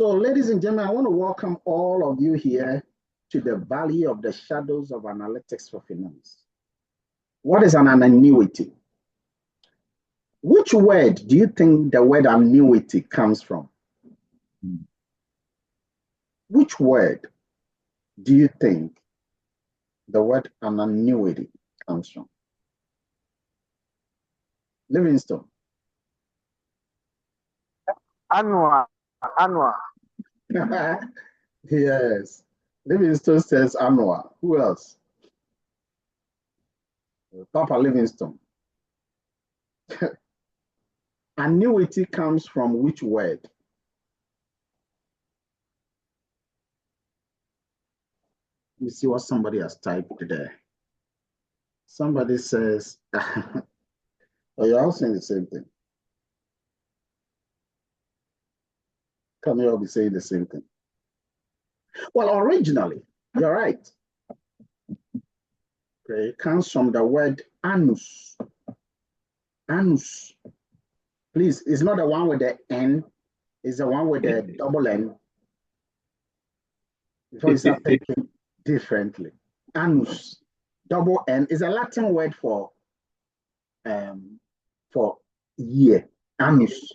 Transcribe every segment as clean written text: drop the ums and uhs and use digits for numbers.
So, ladies and gentlemen, I want to welcome all of you here to the Valley of the Shadows of Analytics for Finance. What is an annuity? Which word do you think the word annuity comes from? Which word do you think the word an annuity comes from? Livingstone. Annual. Yes. Livingstone says annual. Who else? Papa Livingstone. Annuity comes from which word? Let me see what somebody has typed there. Somebody says, oh, you're all saying the same thing. Can you all be saying the same thing? Well, originally, you're right. Okay, it comes from the word annus. Annus. Please, it's not the one with the N, it's the one with the double N. Before you start thinking differently. Annus, double N, is a Latin word for year. Annus.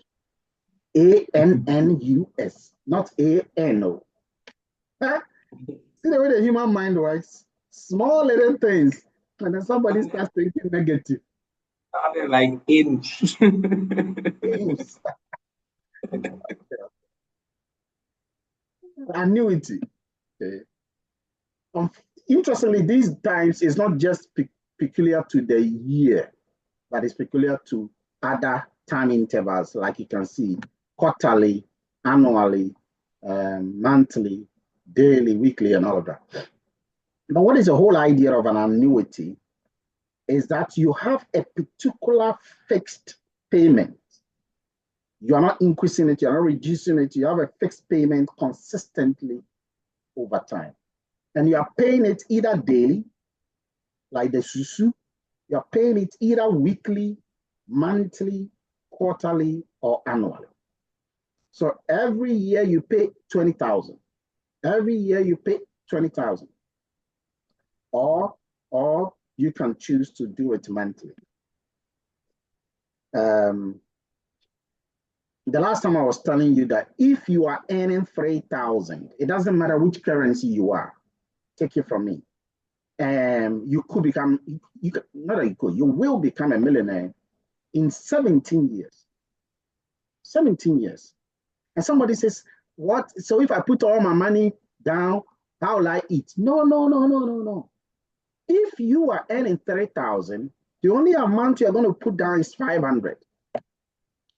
A-N-N-U-S, not A-N-O. Huh? See the way the human mind works? Small little things, and then somebody starts thinking negative. Like inch. Annuity. Okay. Interestingly, these times is not just peculiar to the year, but it's peculiar to other time intervals, like you can see, quarterly, annually, monthly, daily, weekly, and all of that. But what is the whole idea of an annuity is that you have a particular fixed payment. You are not increasing it, you are not reducing it, you have a fixed payment consistently over time. And you are paying it either daily, like the susu, you are paying it either weekly, monthly, quarterly, or annually. So every year you pay 20,000. Every year you pay 20,000. Or you can choose to do it monthly. The last time I was telling you that if you are earning 3,000, it doesn't matter which currency you are, take it from me. You could become, you will become a millionaire in 17 years. 17 years. And somebody says, what? So if I put all my money down, how will I eat? No. If you are earning 3,000, the only amount you're going to put down is 500.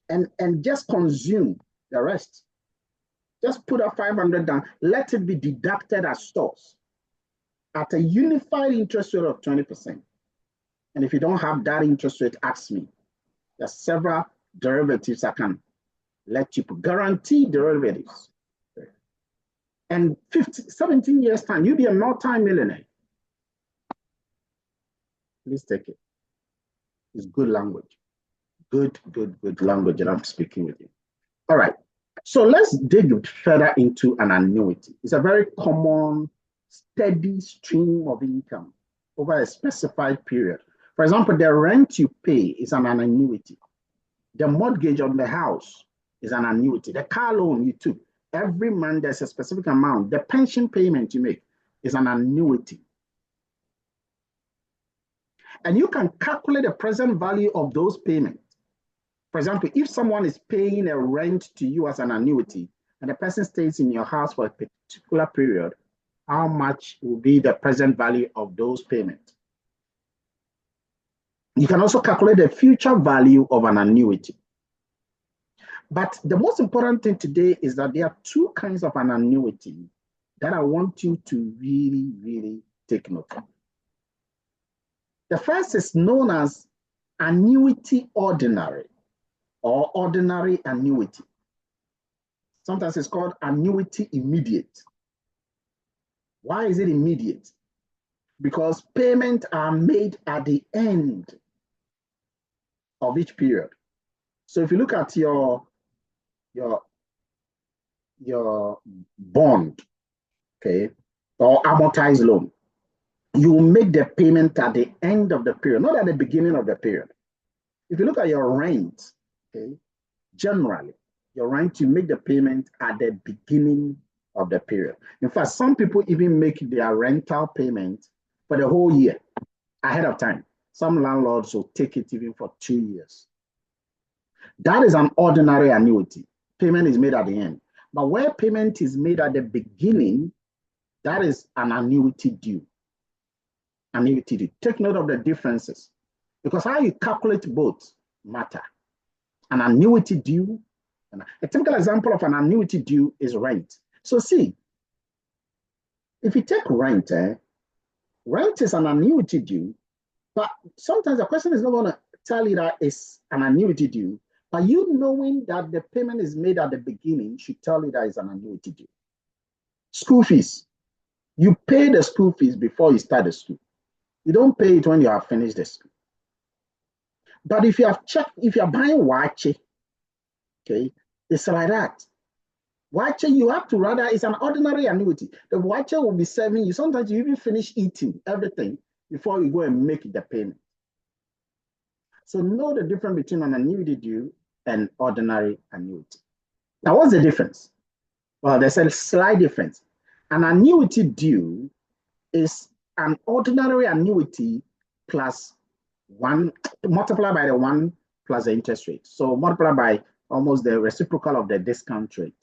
And just consume the rest. Just put a 500 down. Let it be deducted as stores at a unified interest rate of 20%. And if you don't have that interest rate, ask me. There's several derivatives I can let you put. Guaranteed derivatives. And 17 years time, you'll be a multi-millionaire. Please take it. It's good language. Good language that I'm speaking with you. All right. So let's dig further into an annuity. It's a very common, steady stream of income over a specified period. For example, the rent you pay is an annuity. The mortgage on the house is an annuity. The car loan you took, every month there's a specific amount. The pension payment you make is an annuity. And you can calculate the present value of those payments. For example, if someone is paying a rent to you as an annuity, and the person stays in your house for a particular period, how much will be the present value of those payments? You can also calculate the future value of an annuity. But the most important thing today is that there are two kinds of an annuity that I want you to really take note of. The first is known as annuity ordinary or ordinary annuity. Sometimes it's called annuity immediate. Why is it immediate? Because payments are made at the end of each period. So if you look at your your bond, okay, or amortized loan, you will make the payment at the end of the period, not at the beginning of the period. If you look at your rent, okay, generally, your rent, you make the payment at the beginning of the period. In fact, some people even make their rental payment for the whole year ahead of time. Some landlords will take it even for 2 years. That is an ordinary annuity. Payment is made at the end. But where payment is made at the beginning, that is an annuity due. Annuity due. Take note of the differences because how you calculate both matter. An annuity due, a typical example of an annuity due is rent. So see, if you take rent, rent is an annuity due, but sometimes the question is not going to tell you that it's an annuity due, but you knowing that the payment is made at the beginning should tell you that it's an annuity due. School fees. You pay the school fees before you start the school. You don't pay it when you have finished the school. But if you have checked, if you're buying wache, okay, it's like that. Wache, you have to rather, it's an ordinary annuity. The wache will be serving you. Sometimes you even finish eating everything before you go and make the payment. So know the difference between an annuity due and ordinary annuity. Now, what's the difference? Well, there's a slight difference. An annuity due is an ordinary annuity plus one, multiplied by the one plus the interest rate. So multiply by almost the reciprocal of the discount rate.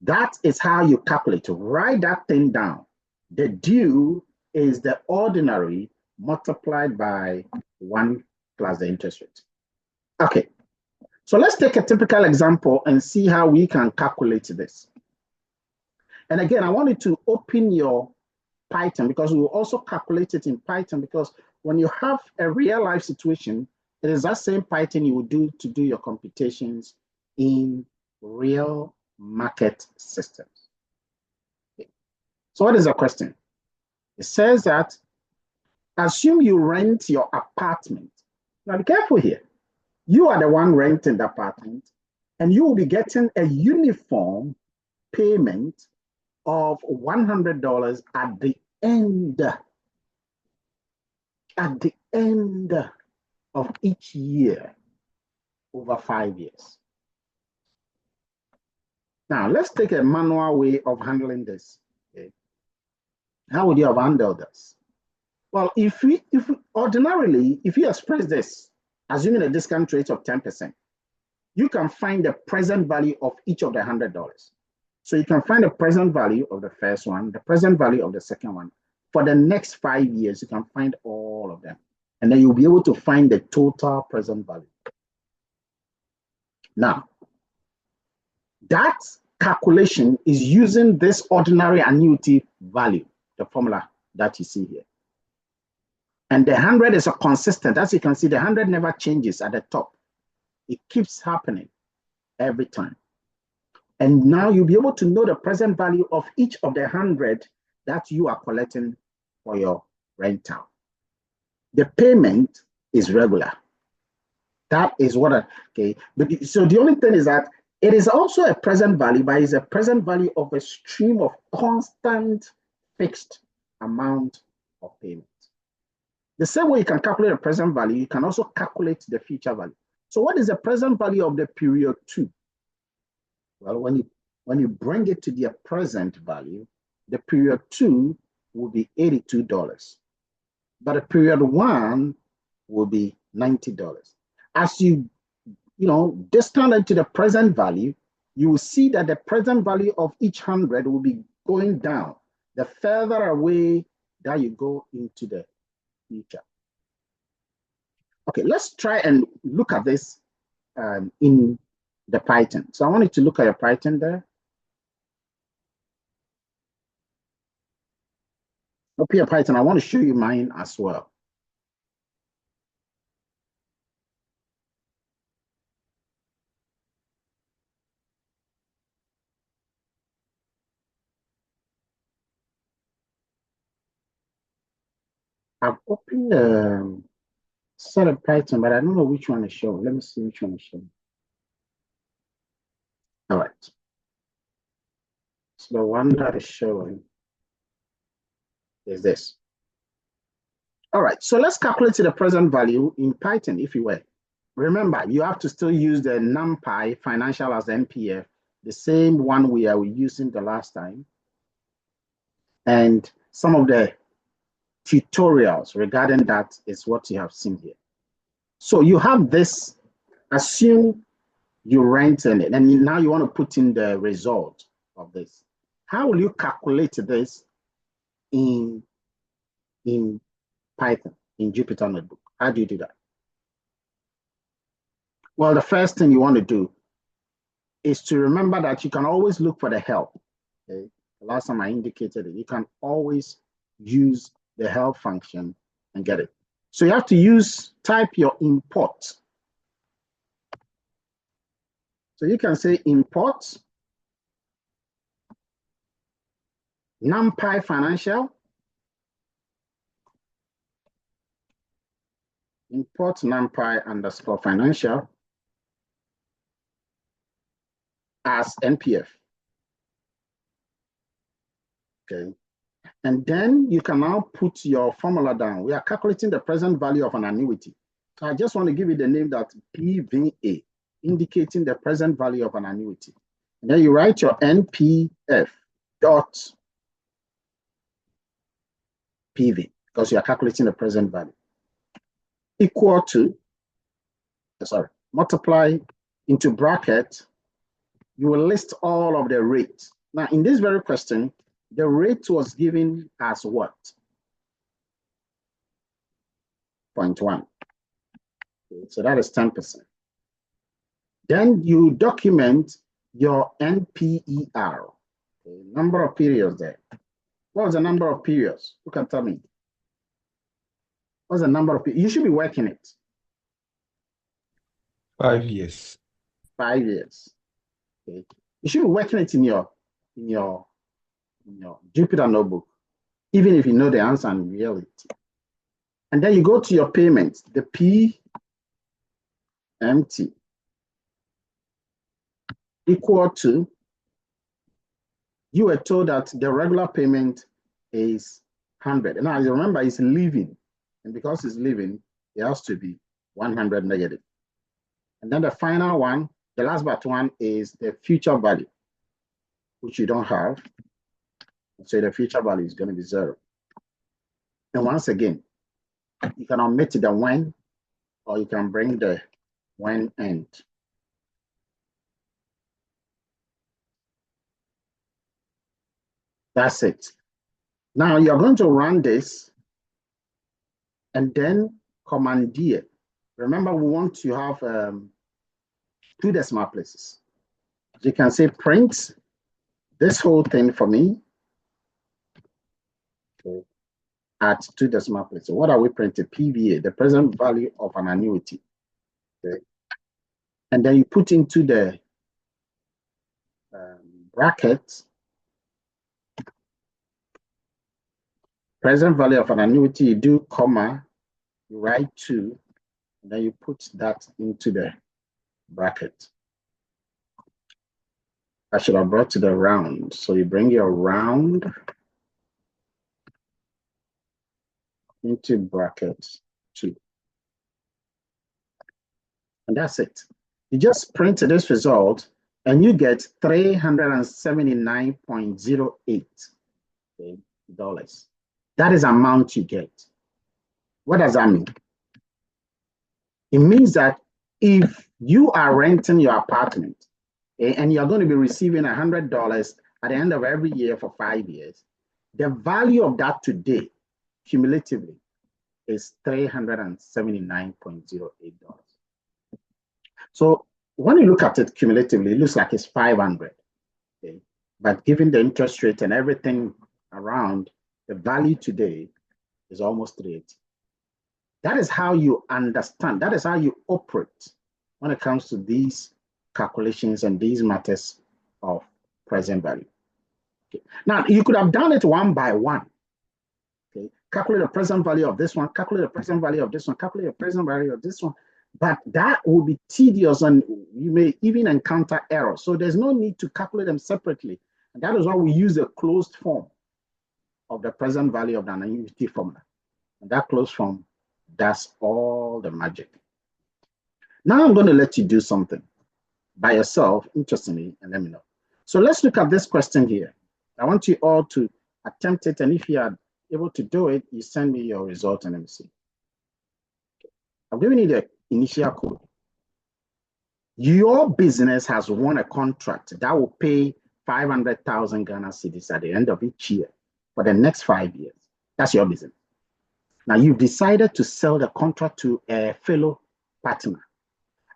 That is how you calculate. Write that thing down. The due is the ordinary multiplied by 1 plus the interest rate. Okay, so let's take a typical example and see how we can calculate this. And again, I want you to open your Python because we will also calculate it in Python because when you have a real life situation, it is that same Python you will do to do your computations in real market systems. Okay. So what is the question? It says that assume you rent your apartment. Now be careful here. You are the one renting the apartment and you will be getting a uniform payment of $100 at the end of each year over 5 years. Now, let's take a manual way of handling this. Okay. How would you have handled this? Well, if we ordinarily, if you express this, assuming a discount rate of 10%, you can find the present value of each of the $100. So you can find the present value of the first one, the present value of the second one. For the next 5 years, you can find all of them. And then you'll be able to find the total present value. Now, that calculation is using this ordinary annuity value, the formula that you see here. And the 100 is a consistent. As you can see, the 100 never changes at the top. It keeps happening every time. And now you'll be able to know the present value of each of the 100 that you are collecting for your rental. The payment is regular. That is what okay. But so the only thing is that it is also a present value, but it's a present value of a stream of constant fixed amount of payment. The same way you can calculate a present value, you can also calculate the future value. So what is the present value of the period 2? Well, when you bring it to the present value, the period 2 will be $82. But the period 1 will be $90. As you discount into the present value, you will see that the present value of each 100 will be going down the further away that you go into the future. Okay, let's try and look at this in the Python. So I want you to look at your Python there. Up here, Python, I want to show you mine as well. I've opened a set of Python, but I don't know which one to show. Let me see which one to show. All right. So the one that is showing is this. All right, so let's calculate the present value in Python, if you will. Remember, you have to still use the NumPy financial as NPF, the same one we are using the last time. And some of the tutorials regarding that is what you have seen here. So you have this, assume you rent in it, and now you want to put in the result of this. How will you calculate this in Python, in Jupyter Notebook? How do you do that? Well, the first thing you want to do is to remember that you can always look for the help. Okay? The last time I indicated it, you can always use the help function and get it. So you have to type your import. So you can say import NumPy financial, import NumPy underscore financial as NPF. Okay. And then you can now put your formula down. We are calculating the present value of an annuity. So I just want to give it the name that PVA, indicating the present value of an annuity. And then you write your NPF dot PV, because you are calculating the present value, equal to, multiply into bracket, you will list all of the rates. Now, in this very question, the rate was given as what? 0.1. Okay, so that is 10%. Then you document your NPER, okay, number of periods there. What was the number of periods? Who can tell me? What's the number of periods? You should be working it. 5 years. 5 years. Okay. You should be working it in your Jupyter Notebook, even if you know the answer in reality. And then you go to your payments, the PMT equal to, you were told that the regular payment is 100. Now, you remember, it's living. And because it's living, it has to be 100 negative. And then the final one, the last but one, is the future value, which you don't have. So the future value is going to be 0. And once again, you can omit the when, or you can bring the when end. That's it. Now you're going to run this and then commandeer. Remember, we want to have 2 decimal places. You can say print this whole thing for me at 2 decimal places. What are we printing? PVA, the present value of an annuity. Okay. And then you put into the brackets present value of an annuity, you do comma, you write 2, and then you put that into the bracket. I should have brought to the round. So you bring your round into bracket 2. And that's it. You just print this result and you get $379.08 dollars. That is amount you get. What does that mean? It means that if you are renting your apartment and you're going to be receiving $100 at the end of every year for 5 years, the value of that today, cumulatively, is $379.08. So when you look at it cumulatively, it looks like it's 500. Okay? But given the interest rate and everything around, the value today is almost 380. That is how you understand, that is how you operate when it comes to these calculations and these matters of present value. Okay. Now, you could have done it one by one. Okay. Calculate the present value of this one, calculate the present value of this one, calculate the present value of this one, but that will be tedious and you may even encounter errors. So there's no need to calculate them separately. And that is why we use a closed form of the present value of the annuity formula. And that closed form does all the magic. Now I'm going to let you do something by yourself, interestingly, and let me know. So let's look at this question here. I want you all to attempt it, and if you are able to do it, you send me your result and let me see. I've given you the initial code. Your business has won a contract that will pay 500,000 Ghana cedis at the end of each year for the next 5 years. That's your business. Now you've decided to sell the contract to a fellow partner.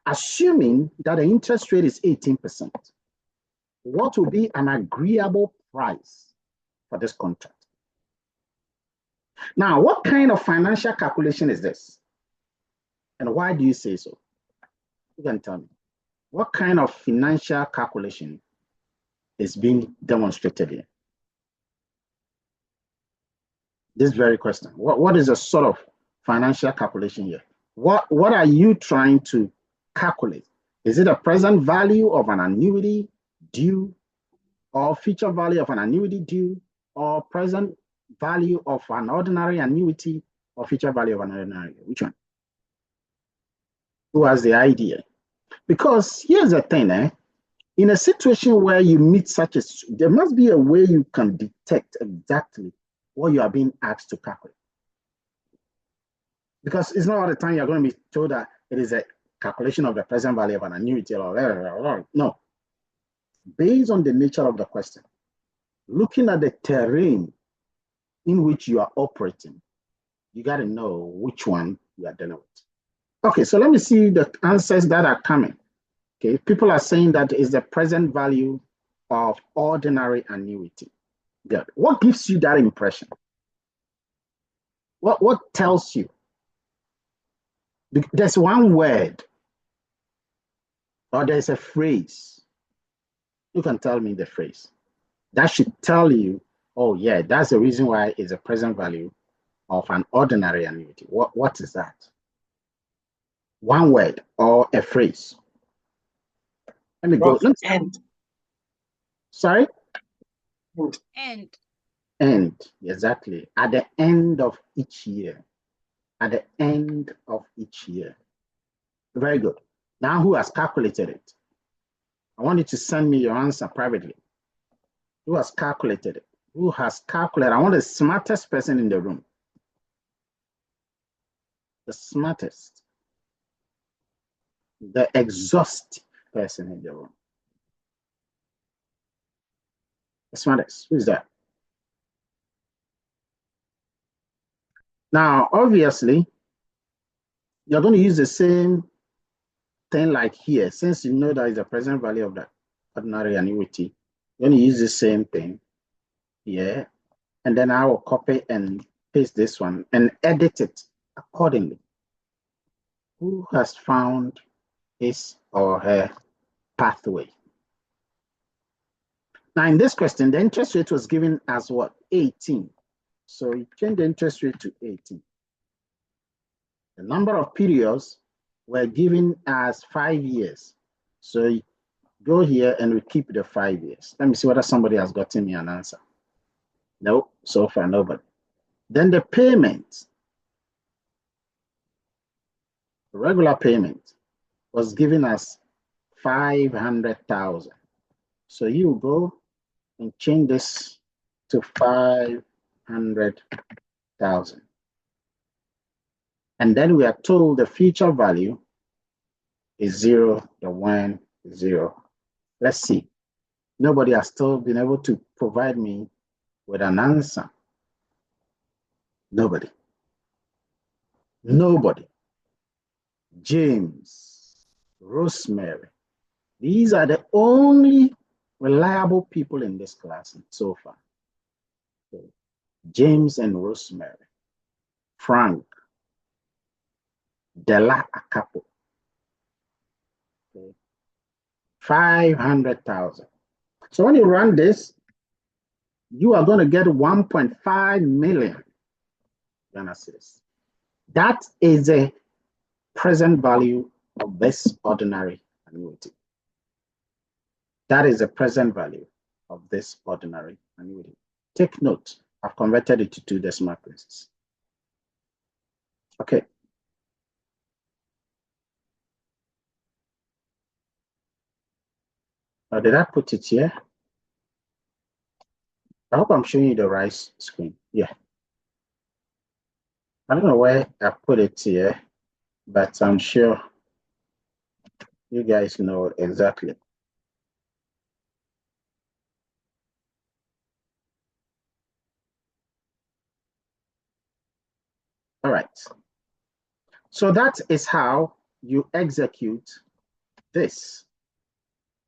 Assuming that the interest rate is 18%, what will be an agreeable price for this contract? Now, what kind of financial calculation is this? And why do you say so? You can tell me. What kind of financial calculation is being demonstrated here? This very question. What is a sort of financial calculation here? What are you trying to calculate? Is it a present value of an annuity due, or future value of an annuity due, or present value of an ordinary annuity, or future value of an ordinary? Which one? Who has the idea? Because here's the thing, in a situation where you meet such a, there must be a way you can detect exactly what you are being asked to calculate. Because it's not all the time you're going to be told that it is a calculation of the present value of an annuity or no. Based on the nature of the question, looking at the terrain in which you are operating, you got to know which one you are dealing with. Okay, so let me see the answers that are coming. Okay, people are saying that is the present value of ordinary annuity. Good. What gives you that impression? What tells you? There's one word or there's a phrase. You can tell me the phrase. That should tell you, oh yeah, that's the reason why it's a present value of an ordinary annuity. What is that? One word or a phrase. Let me go. End. Sorry? End. End, exactly. At the end of each year. At the end of each year. Very good. Now who has calculated it? I want you to send me your answer privately. Who has calculated it? Who has calculated? I want the smartest person in the room. The smartest. The exhaustive person in the room. The smartest. Who is that? Now, obviously, you're going to use the same thing like here. Since you know that is the present value of the ordinary annuity, you're going to use the same thing here. And then I will copy and paste this one and edit it accordingly. Who has found his or her pathway? Now, in this question, the interest rate was given as what? 18. So you change the interest rate to 18. The number of periods were given as 5 years. So you go here and we keep the 5 years. Let me see whether somebody has gotten me an answer. No, so far nobody. Then the payment, the regular payment, was given as 500,000. So you go and change this to 500,000. And then we are told the future value is 0, the 1, 0. Let's see. Nobody has still been able to provide me with an answer. Nobody. Nobody. James, Rosemary. These are the only reliable people in this class so far. Okay. James and Rosemary. Frank. Della Akapo. Okay. 500,000. So when you run this, you are going to get 1.5 million Ghana cedis. That is a present value of this ordinary annuity. That is the present value of of this ordinary annuity. Take note, I've converted it to 2 decimal places. Okay. Did I put it here? I hope I'm showing you the right screen. Yeah. I don't know where I put it here, but I'm sure you guys know exactly. All right. So that is how you execute this.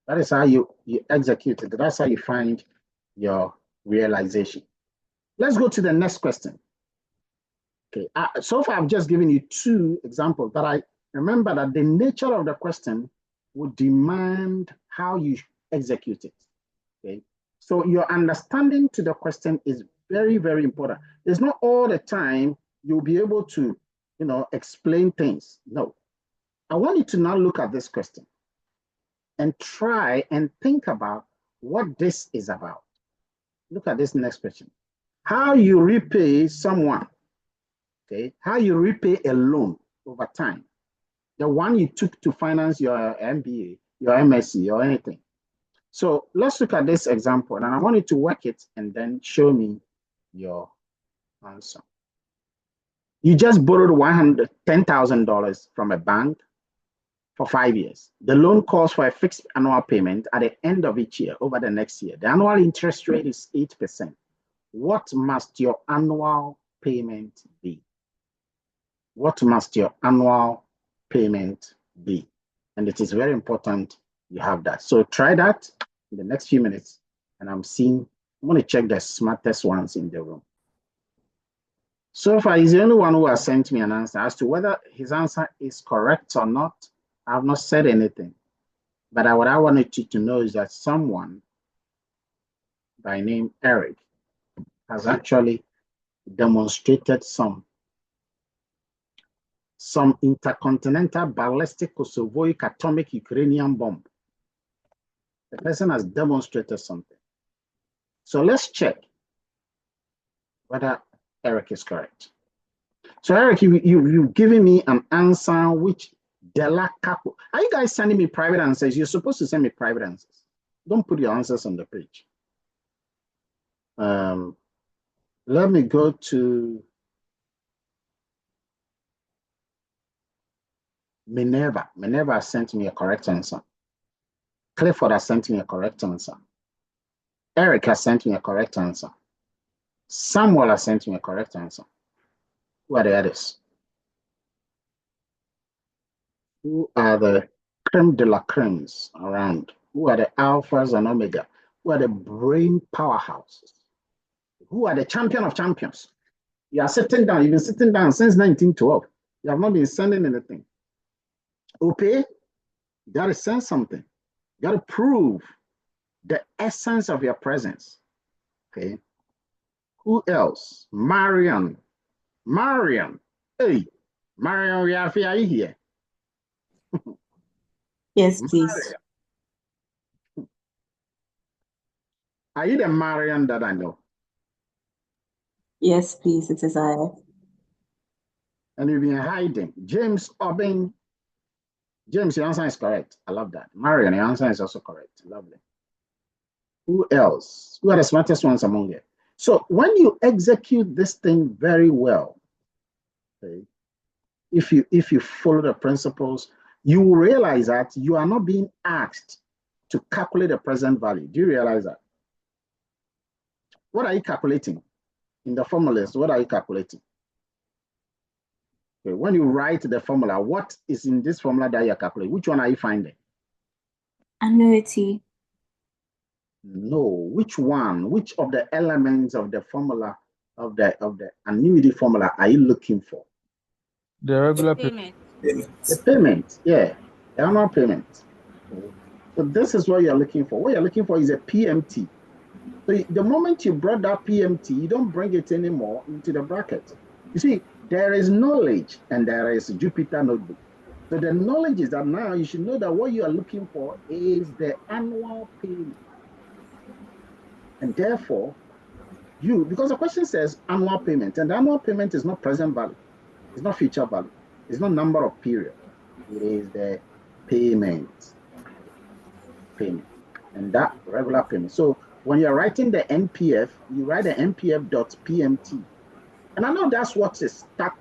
That is how you execute it. That's how you find your realization. Let's go to the next question. Okay, so far I've just given you 2 examples, but I remember that the nature of the question would demand how you execute it. Okay, so your understanding to the question is very, very important. It's not all the time you'll be able to, explain things. No, I want you to now look at this question and try and think about what this is about. Look at this next question. How you repay someone, okay? How you repay a loan over time. The one you took to finance your MBA, your MSc, or anything. So let's look at this example, and I want you to work it and then show me your answer. You just borrowed $110,000 from a bank for 5 years. The loan calls for a fixed annual payment at the end of each year over the next year. The annual interest rate is 8%. What must your annual payment be? What must your annual payment be? And it is very important you have that. So try that in the next few minutes. And I'm going to check the smartest ones in the room. So far, he's the only one who has sent me an answer. As to whether his answer is correct or not, I have not said anything. But what I wanted you to know is that someone by name Eric has actually demonstrated some intercontinental ballistic Kosovoic atomic Ukrainian bomb. The person has demonstrated something. So let's check whether Eric is correct. So Eric, you've given me an answer which Della Capo. Are you guys sending me private answers? You're supposed to send me private answers. Don't put your answers on the page. Let me go to Minerva. Minerva has sent me a correct answer. Clifford has sent me a correct answer. Eric has sent me a correct answer. Samuel has sent me a correct answer. Who are the others? Who are the creme de la cremes around? Who are the alphas and omega? Who are the brain powerhouses? Who are the champion of champions? You are sitting down. You've been sitting down since 1912. You have not been sending anything. Okay, you got to send something. You got to prove the essence of your presence. Okay. Who else? Marion. Hey, Marion, are you here? Yes, please. Are you the Marion that I know? Yes, please. It is I. And you've been hiding. James Obin. James, your answer is correct. I love that. Marion, your answer is also correct. Lovely. Who else? Who are the smartest ones among you? So when you execute this thing very well, okay, if you follow the principles, you will realize that you are not being asked to calculate the present value. Do you realize that? What are you calculating? In the formulas, what are you calculating? Okay, when you write the formula, what is in this formula that you're calculating? Which one are you finding? Annuity. No, which one? Which of the elements of the formula of the annuity formula are you looking for? The regular payment. The payment, yeah, the annual payment. So this is what you're looking for. What you're looking for is a PMT. So the moment you brought that PMT, you don't bring it anymore into the bracket. You see, there is knowledge and there is Jupyter Notebook. So the knowledge is that now you should know that what you are looking for is the annual payment. And therefore, because the question says annual payment, and the annual payment is not present value, it's not future value, it's not number of period, it is the payment, and that regular payment. So when you're writing the NPF, you write the NPF.PMT. And I know that's what is stuck,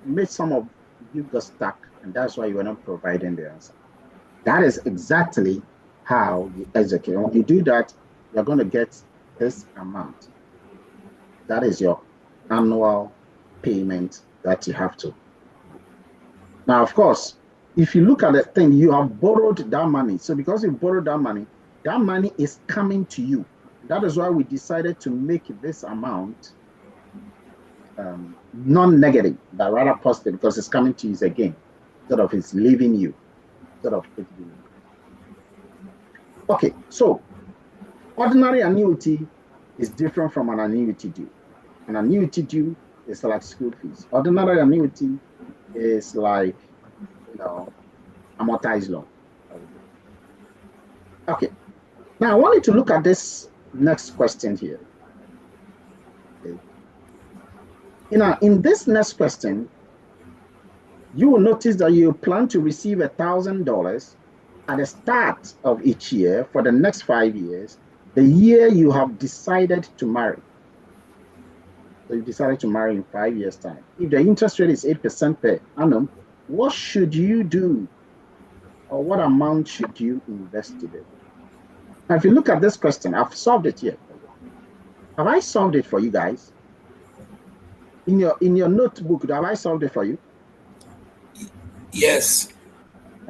made some of you got stuck, and that's why you are not providing the answer. That is exactly how you execute. When you do that, you're going to get this amount. That is your annual payment that you have to. Now, of course, if you look at the thing, you have borrowed that money. So because you borrowed that money is coming to you. That is why we decided to make this amount non-negative, but rather positive, because it's coming to you again. Sort of it's leaving you. Okay, so ordinary annuity is different from an annuity due. An annuity due is like school fees. Ordinary annuity is like, amortized loan. Okay, now I want you to look at this next question here. Okay. In this next question, you will notice that you plan to receive $1,000 at the start of each year for the next 5 years, the year you have decided to marry. So you decided to marry in 5 years' time. If the interest rate is 8% per annum, what should you do? Or what amount should you invest today? Now, if you look at this question, I've solved it here. Have I solved it for you guys? In your notebook, have I solved it for you? Yes.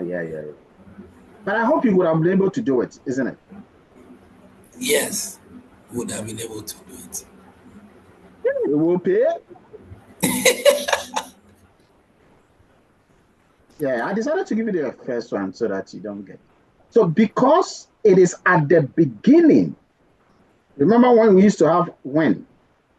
Yeah. But I hope you would have been able to do it, isn't it? Yes, would have been able to do it. You will pay. Yeah, I decided to give you the first one so that you don't get it. So because it is at the beginning, remember when we used to have when,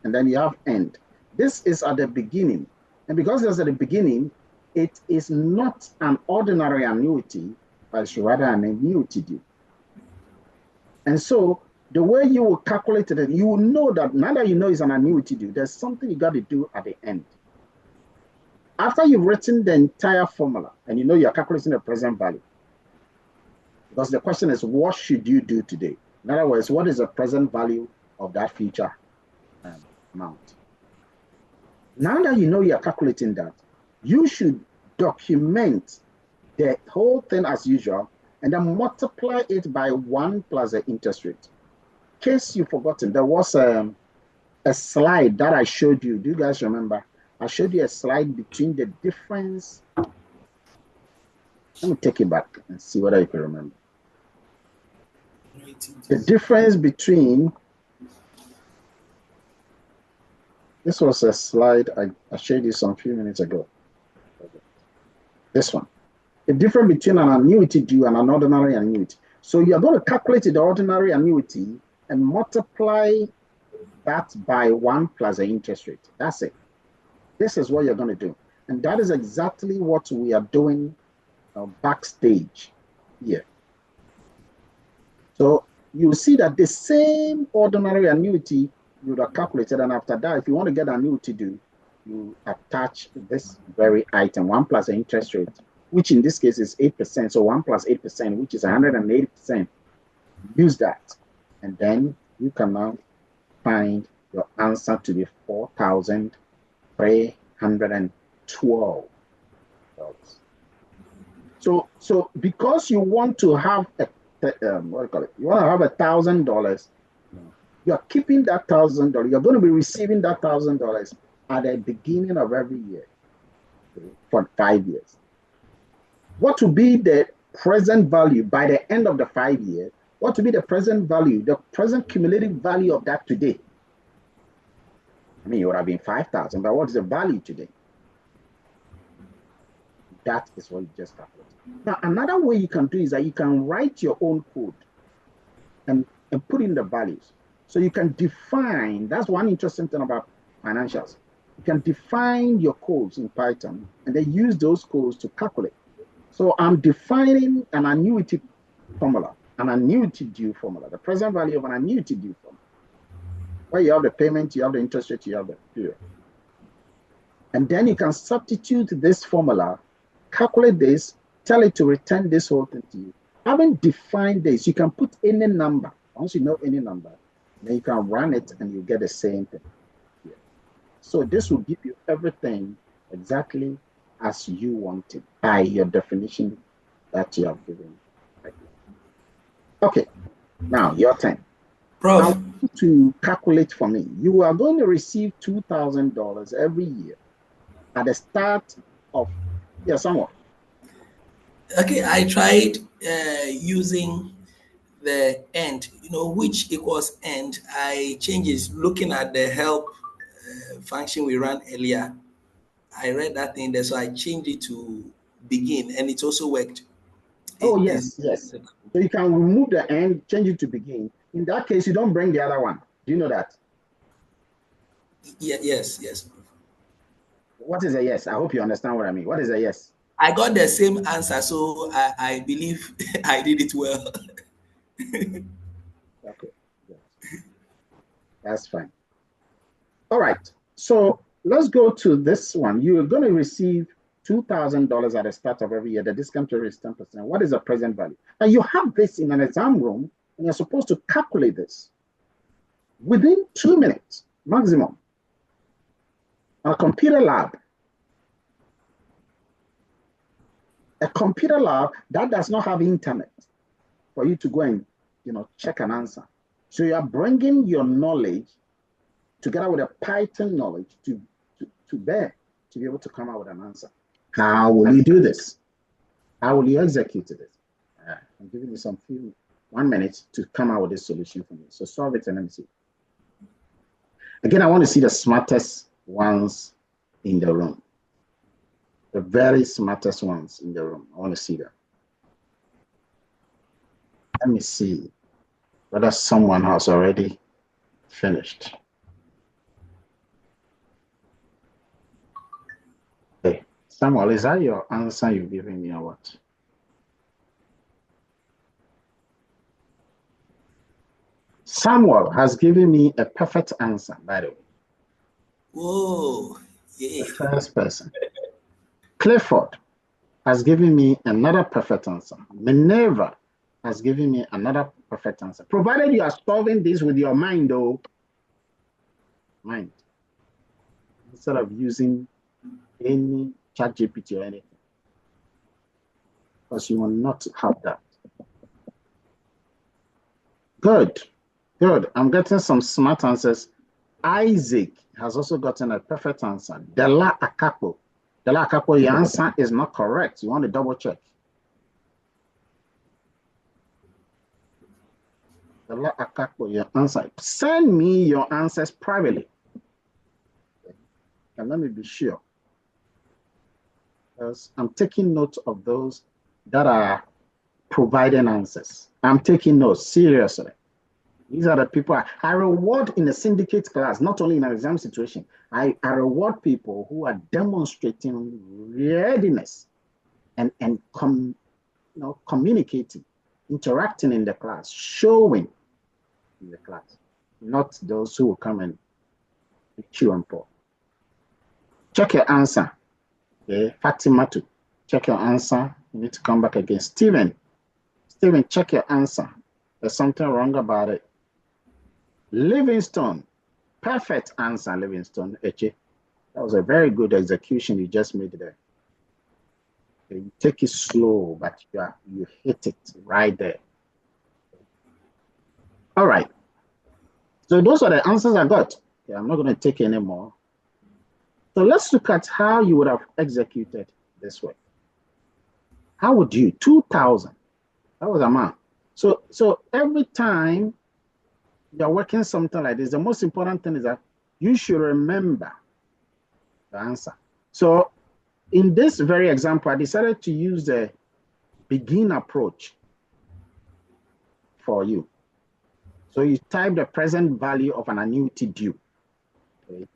and then you have end. This is at the beginning. And because it's at the beginning, it is not an ordinary annuity, but it's rather an annuity due. And so the way you will calculate it, you will know that now that you know it's an annuity due, there's something you got to do at the end. After you've written the entire formula and you know you're calculating the present value, because the question is, what should you do today? In other words, what is the present value of that future amount? Now that you know you're calculating that, you should document the whole thing as usual and then multiply it by 1 plus the interest rate. In case you've forgotten, there was a slide that I showed you. Do you guys remember? I showed you a slide between the difference. Let me take it back and see whether you can remember. The difference between, this was a slide I showed you some few minutes ago. This one. The difference between an annuity due and an ordinary annuity. So you're going to calculate the ordinary annuity and multiply that by 1 plus the interest rate. That's it. This is what you're going to do. And that is exactly what we are doing backstage here. So you see that the same ordinary annuity you would have calculated, and after that, if you want to get an annuity due, you attach this very item, 1 plus the interest rate, which in this case is 8%. So 1 plus 8%, which is 180%. Use that. And then you can now find your answer to be $4,312. So because you want to have a what do you call it? You want to have $1,000. You're keeping that $1,000. You're going to be receiving that $1,000 at the beginning of every year for 5 years. What will be the present value by the end of the 5 years? What will be the present value, the present cumulative value of that today? I mean, it would have been 5,000, but what is the value today? That is what you just calculated. Now, another way you can do is that you can write your own code and put in the values. So you can define, that's one interesting thing about financials. You can define your codes in Python and then use those codes to calculate. So I'm defining an annuity formula, an annuity due formula, the present value of an annuity due formula. Where you have the payment, you have the interest rate, you have the period. And then you can substitute this formula, calculate this, tell it to return this whole thing to you. Having defined this, you can put any number. Once you know any number, then you can run it and you get the same thing here. So this will give you everything exactly as you want it by your definition that you have given. Okay, now your turn. Prof. I want you to calculate for me. You are going to receive $2,000 every year at the start of, yeah, somewhat. Okay, I tried using the end, which equals end. I changes looking at the help function we ran earlier. I read that thing there, so I changed it to begin, and it also worked. Oh, yes. So you can remove the end, change it to begin. In that case, you don't bring the other one. Do you know that? Yeah, yes. What is a yes? I hope you understand what I mean. What is a yes? I got the same answer, so I believe I did it well. Okay, yes. That's fine. All right, so let's go to this one. You're going to receive $2,000 at the start of every year. The discount rate is 10%. What is the present value? And you have this in an exam room, and you're supposed to calculate this within 2 minutes maximum on a computer lab. A computer lab that does not have internet for you to go and check an answer. So you are bringing your knowledge together with a Python knowledge to bear to be able to come out with an answer. How will you do this? How will you execute this? I'm giving you 1 minute to come out with this solution for me. So solve it and let me see. Again, I want to see the smartest ones in the room. The very smartest ones in the room. I want to see them. Let me see whether someone has already finished. Okay, Samuel, is that your answer you've given me or what? Samuel has given me a perfect answer, by the way. Whoa, yeah. The first person. Clifford has given me another perfect answer. Minerva has given me another perfect answer. Provided you are solving this with your mind, though. Mind. Instead of using any ChatGPT or anything. Because you will not have that. Good. I'm getting some smart answers. Isaac has also gotten a perfect answer. Dela Akapo, your answer is not correct. You want to double check. Dela Akapo, your answer. Send me your answers privately. And let me be sure. Because I'm taking note of those that are providing answers. I'm taking notes, seriously. These are the people I reward in a syndicate class, not only in an exam situation. I reward people who are demonstrating readiness and communicating, interacting in the class, showing in the class, not those who will come and chew and pour. Check your answer. Okay, Fatimatu, check your answer. You need to come back again. Steven, check your answer. There's something wrong about it. Livingstone, perfect answer, Livingstone. Eche. That was a very good execution you just made there. Okay, you take it slow, but you hit it right there. All right. So those are the answers I got. Yeah, I'm not going to take any more. So let's look at how you would have executed this way. How would you? 2,000. That was a amount. So every time you're working something like this, the most important thing is that you should remember the answer. So in this very example, I decided to use the begin approach for you. So you type the present value of an annuity due. Okay.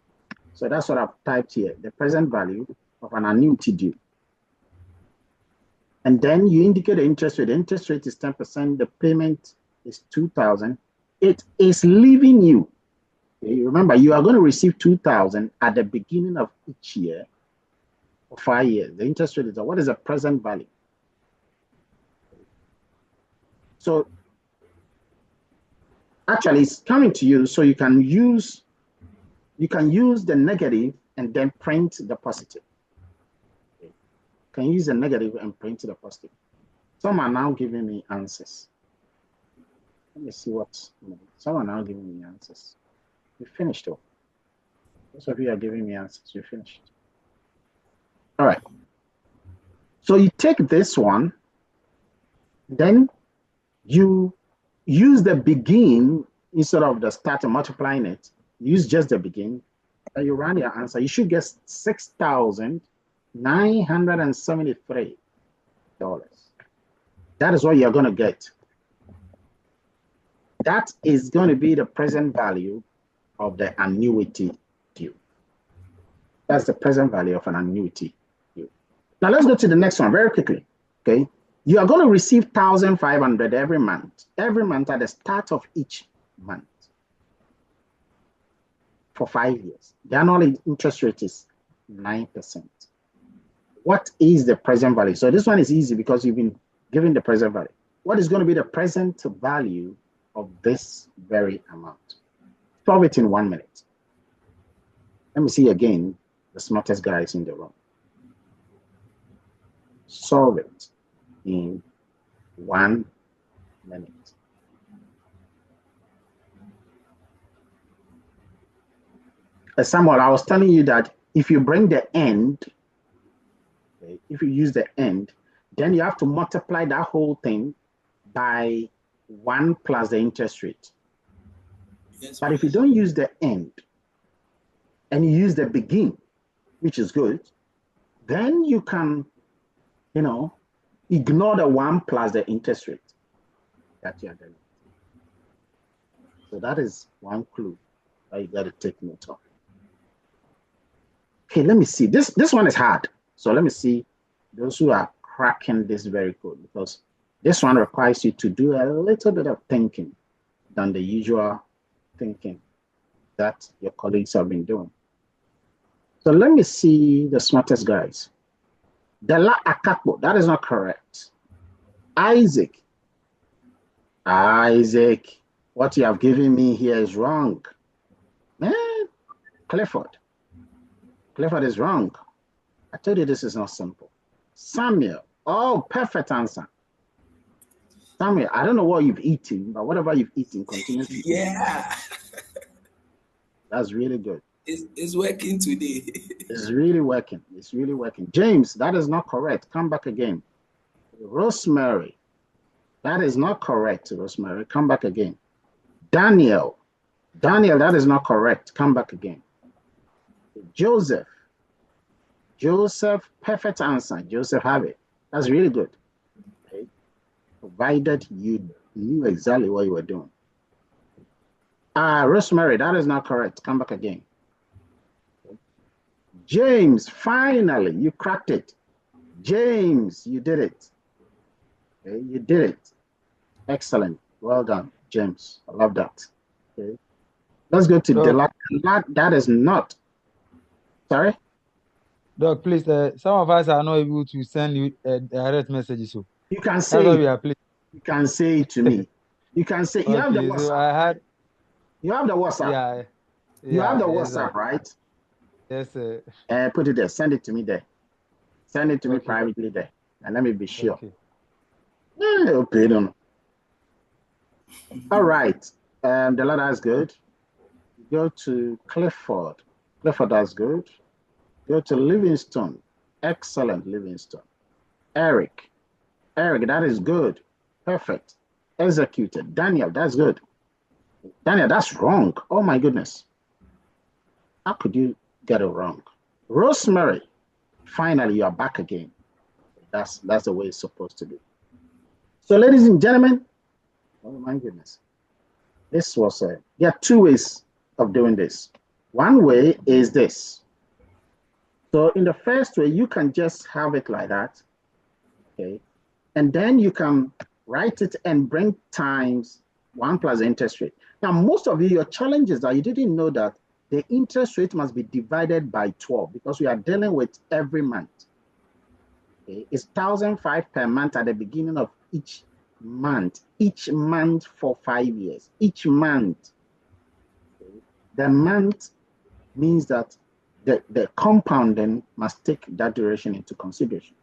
So that's what I've typed here, the present value of an annuity due. And then you indicate the interest rate. The interest rate is 10%. The payment is 2,000. It is leaving you Okay, remember, you are going to receive 2,000 at the beginning of each year for 5 years. The interest rate is what is the present value? So actually, it's coming to you, so you can use the negative and then print the positive. Okay. You can use the negative and print the positive. Some are now giving me answers. Let me see what. Some are now giving me answers. We finished though. Most of you are giving me answers. We finished. All right. So you take this one, then you use the begin instead of the start and multiplying it. Use just the begin, and you run your answer. You should get $6,973. That is what you're going to get. That is going to be the present value of the annuity due. That's the present value of an annuity due. Now let's go to the next one very quickly. Okay, you are going to receive 1,500 every month at the start of each month for 5 years. The annual interest rate is 9%. What is the present value? So this one is easy because you've been given the present value. What is going to be the present value of this very amount? Solve it in 1 minute. Let me see again, the smartest guys in the room. Solve it in 1 minute. Samuel, I was telling you that if you bring the end, okay, if you use the end, then you have to multiply that whole thing by 1 plus the interest rate. Yes, but if you don't use the end and you use the begin, which is good, then you can, ignore the 1 plus the interest rate that you are doing. So that is one clue that you got to take note of. Okay, let me see. This one is hard. So let me see those who are cracking this very good, because this one requires you to do a little bit of thinking than the usual thinking that your colleagues have been doing. So let me see the smartest guys. Dela Akakbo, that is not correct. Isaac, what you have given me here is wrong. Clifford is wrong. I told you this is not simple. Samuel, oh, perfect answer. Samuel, I don't know what you've eaten, but whatever you've eaten, continue to eat. Yeah. That's really good. It's working today. It's really working. It's really working. James, that is not correct. Come back again. Rosemary, that is not correct. Rosemary, come back again. Daniel, that is not correct. Come back again. Joseph, perfect answer. Joseph, have it. That's really good. Okay. Provided you knew exactly what you were doing. Rosemary, that is not correct. Come back again. James, finally, you cracked it. James, you did it. Okay, you did it. Excellent. Well done, James. I love that. Okay. Let's go to Doc. That is not. Sorry? Doc, please, some of us are not able to send you direct messages. So you can say it. You can say it to me. You can say you have the WhatsApp. So you have the WhatsApp. Yeah. You have the WhatsApp, right? Yes, sir. Put it there. Send it to me there. Send it to me privately there. And let me be sure. Okay. All right. The letter is good. Go to Clifford. Clifford, that's good. Go to Livingstone. Excellent, Livingstone. Eric, that is good. Perfect. Executed. Daniel, that's good. Daniel, that's wrong. Oh my goodness. How could you get it wrong? Rosemary, finally, you are back again. That's the way it's supposed to be. So, ladies and gentlemen, oh my goodness. This was there are 2 ways of doing this. One way is this. So in the first way, you can just have it like that, okay? And then you can write it and bring times 1 plus interest rate. Now, most of you, your challenge is that you didn't know that the interest rate must be divided by 12 because we are dealing with every month. Okay? It's 1,005 per month at the beginning of each month for 5 years. Each month. Okay? The month means that the compounding must take that duration into consideration.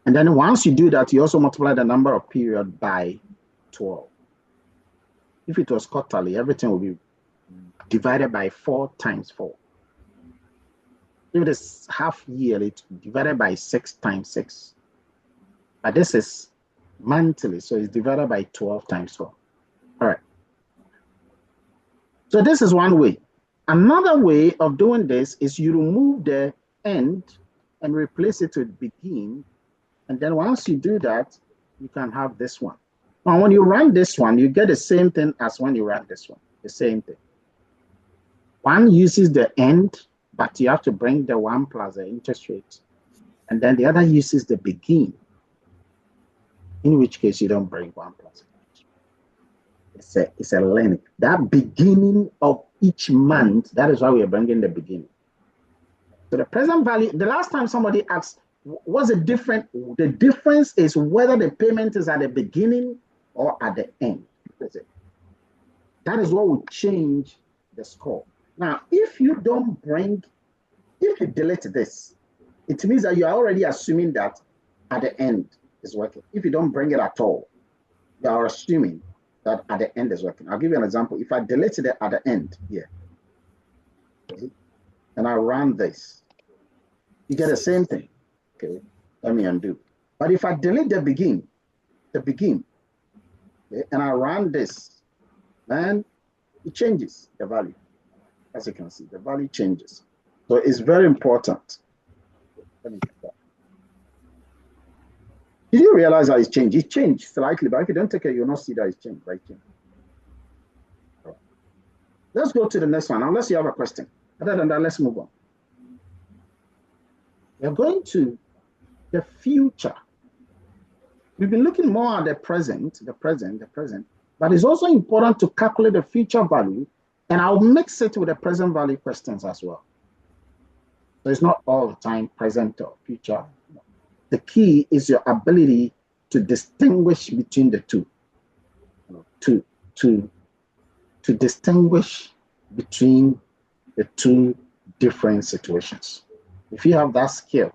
And then once you do that, you also multiply the number of period by 12. If it was quarterly, everything will be divided by 4 times 4. If it is half yearly, it's divided by 6 times 6. But this is monthly, so it's divided by 12 times 4. All right. So this is one way. Another way of doing this is you remove the end and replace it with begin. And then once you do that, you can have this one. Now, when you run this one, you get the same thing as when you run this one, the same thing. One uses the end, but you have to bring the 1 plus the interest rate. And then the other uses the begin, in which case you don't bring 1 plus. It's a length. That beginning of each month, that is why we are bringing the beginning. So the present value, the last time somebody asked, what's the difference? The difference is whether the payment is at the beginning or at the end. That's it. That is what will change the score. Now, if you delete this, it means that you are already assuming that at the end is working. If you don't bring it at all, you are assuming that at the end is working. I'll give you an example. If I delete it at the end here, okay, and I run this, you get the same thing. Okay, let me undo. But if I delete the begin, okay, and I run this, then it changes the value. As you can see, the value changes. So it's very important. Let me get that. Did you realize that it's changed? It changed slightly, but if you don't take it, you'll not see that it's changed, right? Right. Let's go to the next one, unless you have a question. Other than that, let's move on. We're going to the future. We've been looking more at the present, but it's also important to calculate the future value, and I'll mix it with the present value questions as well. So it's not all the time present or future. The key is your ability to distinguish between the two, to distinguish between the two different situations. If you have that skill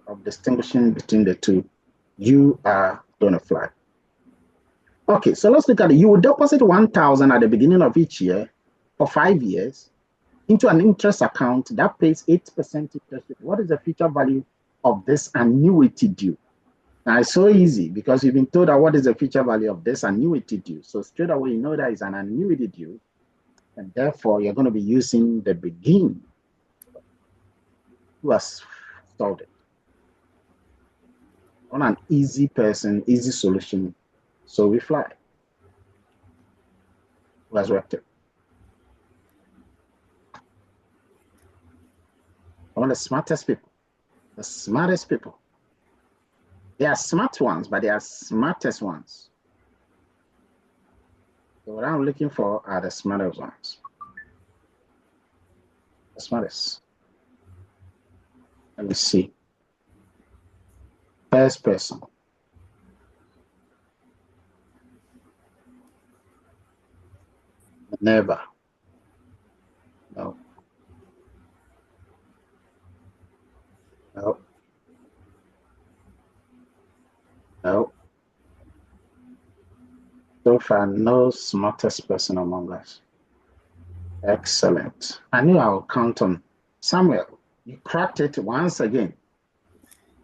of distinguishing between the two, you are going to fly. Okay, so let's look at it. You will deposit 1,000 at the beginning of each year for 5 years into an interest account that pays 8% interest rate. What is the future value of this annuity due? Now, it's so easy because you've been told that what is the future value of this annuity due. So straight away, you know that it's an annuity due, and therefore you're going to be using the begin. Who has solved it? On an easy person, easy solution. So we fly. Who has worked it? One of the smartest people. The smartest people. They are smart ones, but they are smartest ones. So what I'm looking for are the smartest ones. The smartest. Let me see. First person. Never. No. No. No. So far, no smartest person among us. Excellent. I knew I would count on Samuel. You cracked it once again.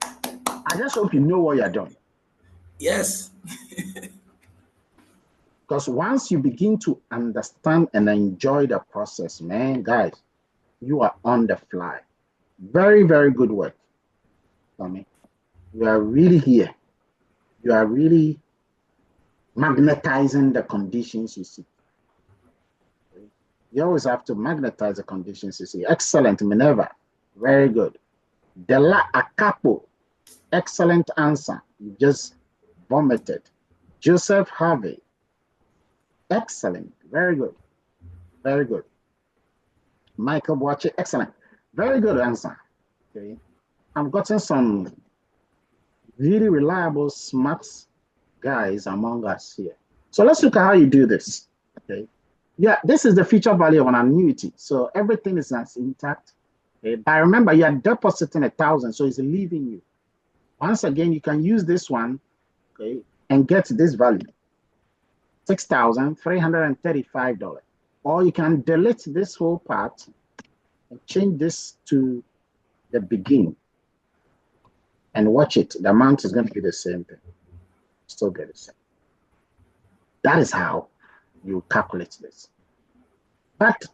I just hope you know what you're doing. Yes. Because once you begin to understand and enjoy the process, man, guys, you are on the fly. Very, very good work. Tommy. You are really here. You are really magnetizing the conditions you see. You always have to magnetize the conditions you see. Excellent, Minerva. Very good. Dela Akapo. Excellent answer. You just vomited. Joseph Harvey. Excellent. Very good. Very good. Michael Boache, excellent. Very good answer. Okay. I've gotten some really reliable, smart guys among us here. So let's look at how you do this. Okay. Yeah, this is the future value of an annuity. So everything is as intact. Okay. But remember, you are depositing 1,000, so it's leaving you. Once again, you can use this one, okay, and get this value, $6,335. Or you can delete this whole part and change this to the beginning and watch it. The amount is going to be the same thing. Still get the same. That is how you calculate this. But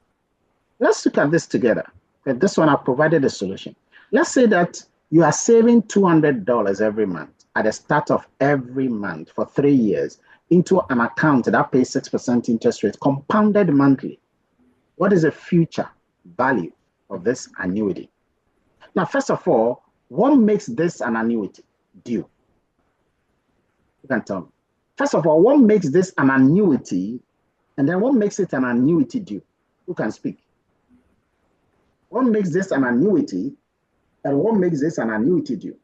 let's look at this together. Okay, this one, I've provided a solution. Let's say that you are saving $200 every month at the start of every month for 3 years into an account that pays 6% interest rate, compounded monthly. What is the future value of this annuity? Now, first of all, what makes this an annuity due? You can tell me. First of all, what makes this an annuity, and then what makes it an annuity due? Who can speak? What makes this an annuity, and what makes this an annuity due?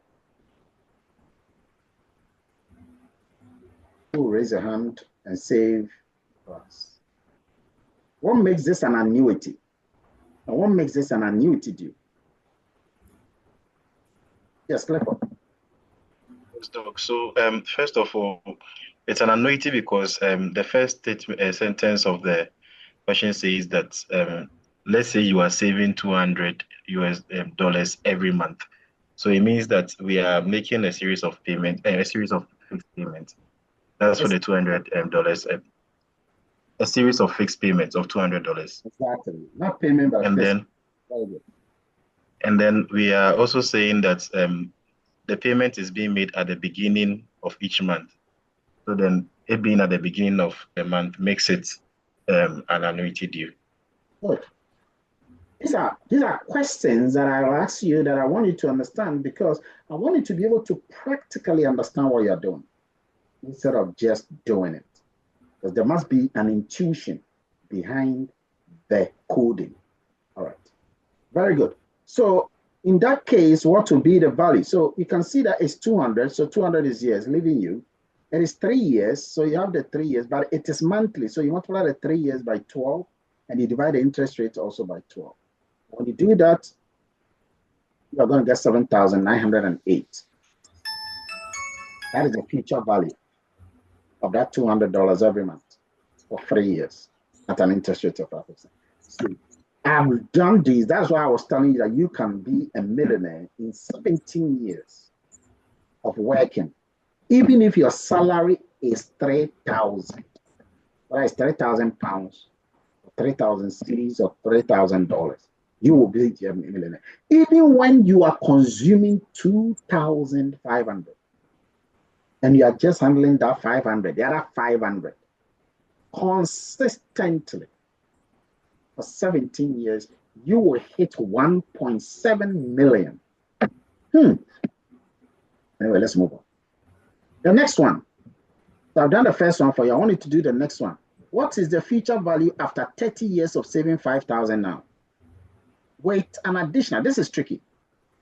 Who raise a hand and save us? What makes this an annuity? And what makes this an annuity due? Yes, Clifford. So, first of all, it's an annuity because the first sentence of the question says that let's say you are saving $200 every month. So it means that we are making a series of payments, a series of fixed payments. That's for the $200. A series of fixed payments of $200. Exactly. Not payment, but and then, and then we are also saying that the payment is being made at the beginning of each month. So then it being at the beginning of the month makes it an annuity due. Good. These are questions that I'll ask you that I want you to understand, because I want you to be able to practically understand what you're doing instead of just doing it. Because there must be an intuition behind the coding. All right. Very good. So in that case, what will be the value? So you can see that it's 200. So 200 is years, leaving you. It is 3 years. So you have the 3 years, but it is monthly. So you multiply the 3 years by 12, and you divide the interest rate also by 12. When you do that, you're going to get 7,908. That is the future value of that $200 every month for 3 years at an interest rate of 5%. See, I've done this. That's why I was telling you that you can be a millionaire in 17 years of working, even if your salary is 3,000. That is 3,000 pounds, 3,000 cedis, or $3,000. You will be a millionaire. Even when you are consuming 2,500 and you are just handling that 500, the other 500 consistently for 17 years, you will hit 1.7 million. Anyway, let's move on. The next one. So I've done the first one for you. I want you to do the next one. What is the future value after 30 years of saving 5,000 now? With an additional, this is tricky,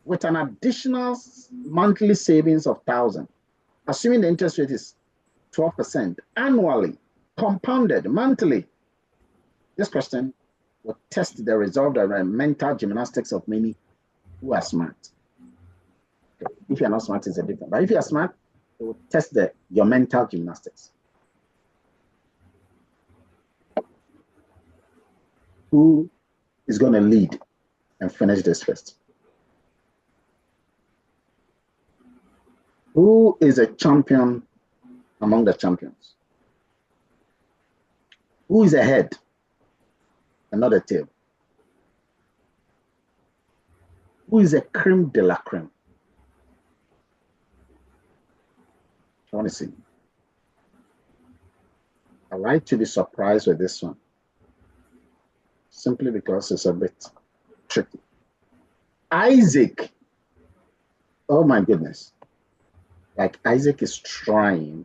with an additional monthly savings of 1,000, assuming the interest rate is 12% annually, compounded monthly. This question will test the resolve of the mental gymnastics of many who are smart. Okay. If you're not smart, it's a different. But if you're smart, it will test your mental gymnastics. Who is going to lead and finish this first? Who is a champion among the champions? Who is ahead and not a tail? Who is a creme de la creme? I want to see. I like to be surprised with this one, simply because it's a bit tricky. Isaac. Oh my goodness. Like Isaac is trying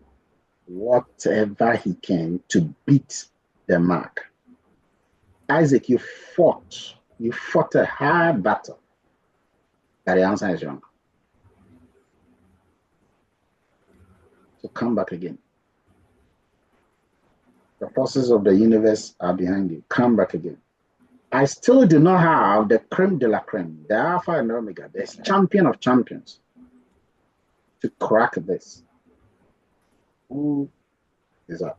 whatever he can to beat the mark. Isaac, you fought a hard battle, but the answer is wrong. So come back again. The forces of the universe are behind you. Come back again. I still do not have the creme de la creme, the alpha and omega, the champion of champions to crack this. Who is that?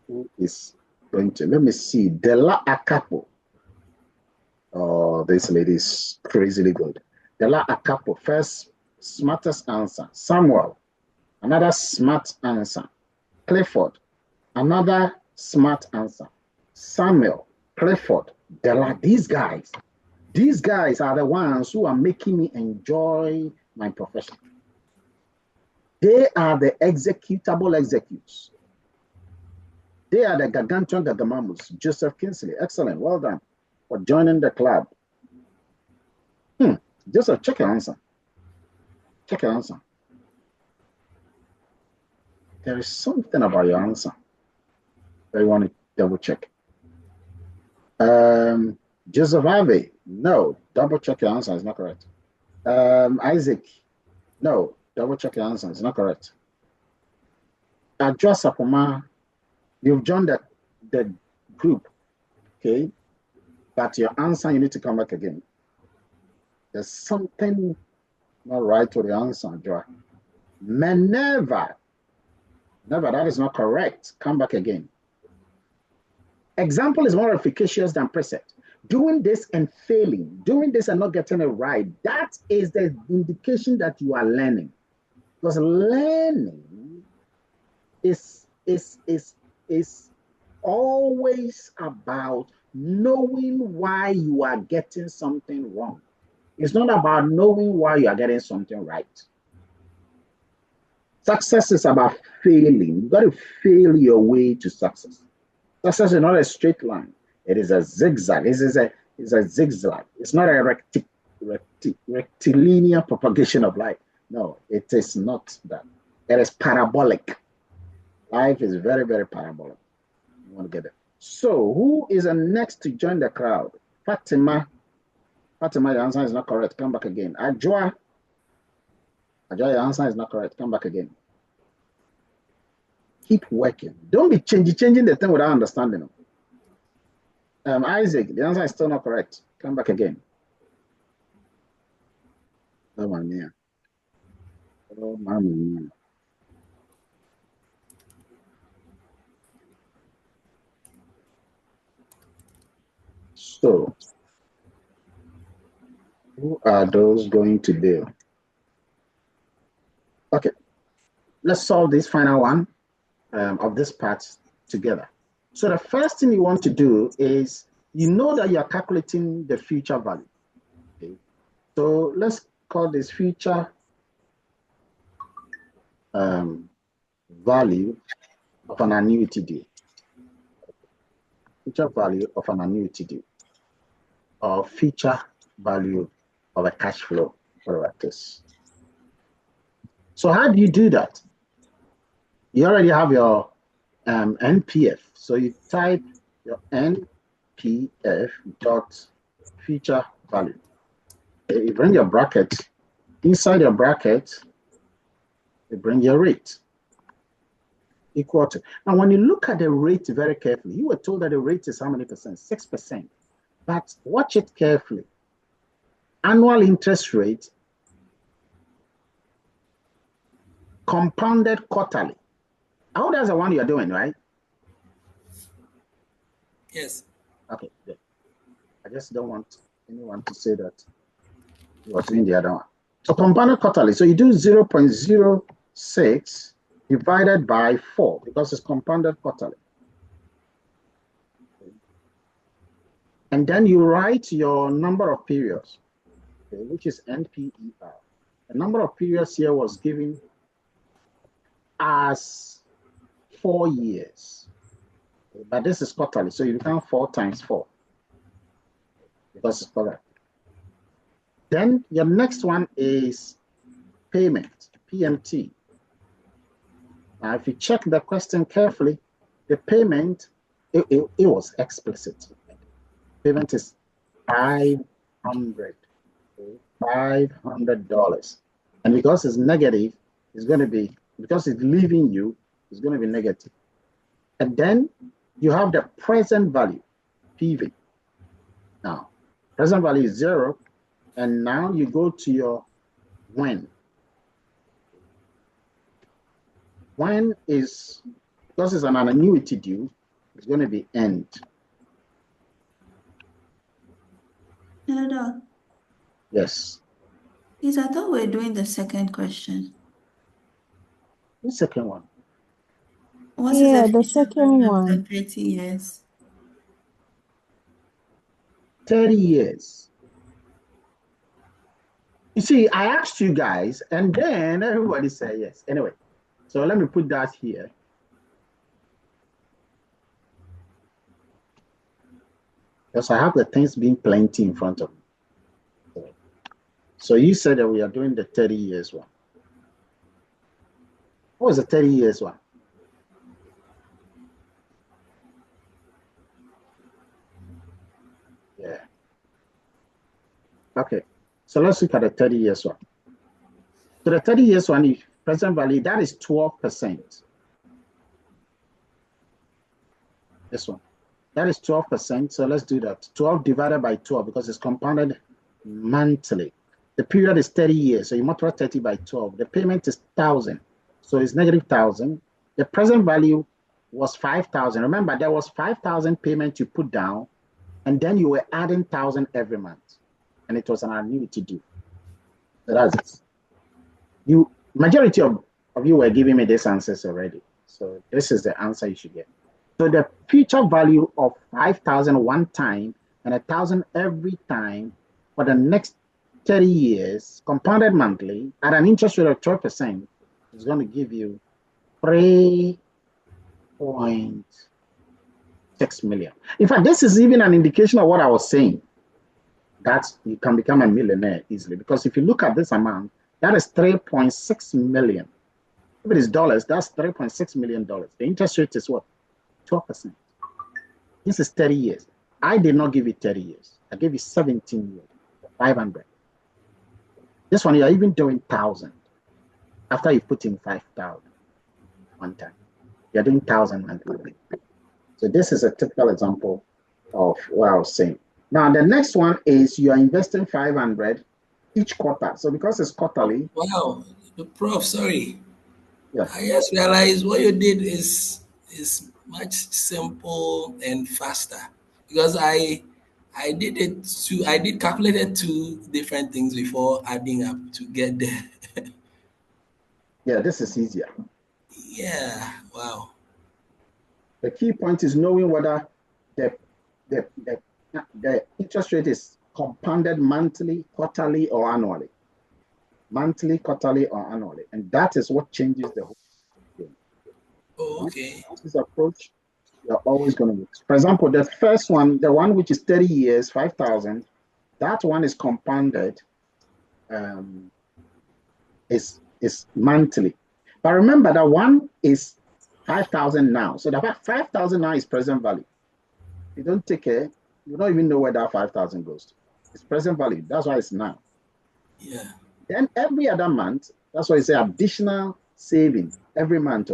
Who is going to? Let me see. Della Acapo. Oh, this lady is crazily good. Della Acapo, first smartest answer. Samuel, another smart answer. Clifford, another smart answer. Samuel, Clifford, Della, these guys are the ones who are making me enjoy my profession. They are the executable executes. They are the gargantuan gagamamus. Joseph Kinsley, excellent, well done for joining the club. Joseph, check your answer. Check your answer. There is something about your answer that you want to double check. Joseph Harvey, no, double check your answer, is not correct. Isaac, no, double check your answer, is not correct. Adjoa Sapoma, you've joined the group, okay? But your answer, you need to come back again. There's something not right with the answer, Adjoa. Never, that is not correct. Come back again. Example is more efficacious than precept. Doing this and failing, doing this and not getting it right, that is the indication that you are learning. Because learning is always about knowing why you are getting something wrong. It's not about knowing why you are getting something right. Success is about failing. You got to fail your way to success. Success is not a straight line. It is a zigzag. It's a zigzag. It's not a rectilinear propagation of life. No, it is not that. It is parabolic. Life is very, very parabolic. You want to get it. So, who is the next to join the crowd? Fatima, your answer is not correct. Come back again. Adjoa, your answer is not correct. Come back again. Keep working. Don't be changing the thing without understanding them. Isaac, the answer is still not correct. Come back again. Oh, man, yeah. Oh, man. So, who are those going to be? Okay, let's solve this final one of this part together. So the first thing you want to do is, you know that you are calculating the future value. Okay. So let's call this future value of an annuity deal. Future value of an annuity deal, or future value of a cash flow, whatever it is. So how do you do that? You already have your NPF. So you type your NPF dot future value. You bring your bracket. Inside your bracket, you bring your rate. Equal to. Now, when you look at the rate very carefully, you were told that the rate is how many percent? 6%. But watch it carefully. Annual interest rate compounded quarterly. Oh, that's the one you're doing, right? Yes. Okay, good. I just don't want anyone to say that you are doing the other one. So compounded quarterly. So you do 0.06 divided by 4 because it's compounded quarterly. And then you write your number of periods, okay, which is NPER. The number of periods here was given as 4 years. Okay, but this is quarterly, so you count 4 times 4 because it's quarterly. Then your next one is payment, PMT. Now, if you check the question carefully, the payment, it was explicit. Payment is $500. $500. And because it's negative, it's going to be, because it's leaving you, it's going to be negative. And then you have the present value, PV. Now, present value is 0. And now you go to your when. When is, because it's an annuity due, it's going to be end. Hello, Doc. Yes. Please, I thought we were doing the second question. The second one. What is Yeah, the future second value after one. 30 years? 30 years. You see, I asked you guys, and then everybody said yes. Anyway, so let me put that here. Because I have the things being plenty in front of me. So you said that we are doing the 30 years one. What was the 30 years one? Yeah. Okay. So let's look at the 30 years one. So the 30 years one, is present value, that is 12%. This one. That is 12%. So let's do that. 12 divided by 12 because it's compounded monthly. The period is 30 years. So you multiply 30 by 12. The payment is 1,000. So it's negative 1,000. The present value was 5,000. Remember, there was 5,000 payment you put down, and then you were adding 1,000 every month. And it was an annuity due. So that's it. Majority of you were giving me these answers already. So this is the answer you should get. So the future value of 5,000 one time and 1,000 every time for the next 30 years, compounded monthly, at an interest rate of 12%, is going to give you 3.6 million. In fact, this is even an indication of what I was saying, that you can become a millionaire easily. Because if you look at this amount, that is 3.6 million. If it is dollars, that's $3.6 million. The interest rate is what? 12%. This is 30 years. I did not give you 30 years. I gave you 17 years, 500. This one, you're even doing 1,000 after you put in 5,000 one time. You're doing 1,000 monthly. So this is a typical example of what I was saying. Now, the next one is you're investing 500 each quarter. So because it's quarterly. Wow, Prof, sorry. Yeah. I just realized what you did is much simple and faster because I did calculated two different things before adding up to get there. Yeah, this is easier. Yeah, wow. The key point is knowing whether the interest rate is compounded monthly, quarterly, or annually. Monthly, quarterly, or annually. And that is what changes the whole thing. Oh, okay. This approach, you're always going to use. For example, the first one, the one which is 30 years, 5,000, that one is compounded, is monthly. But remember that one is 5,000 now. So the 5,000 now is present value. You don't take care, you don't even know where that 5,000 goes to. It's present value. That's why it's now. Yeah. Then every other month, that's why it's an additional saving every month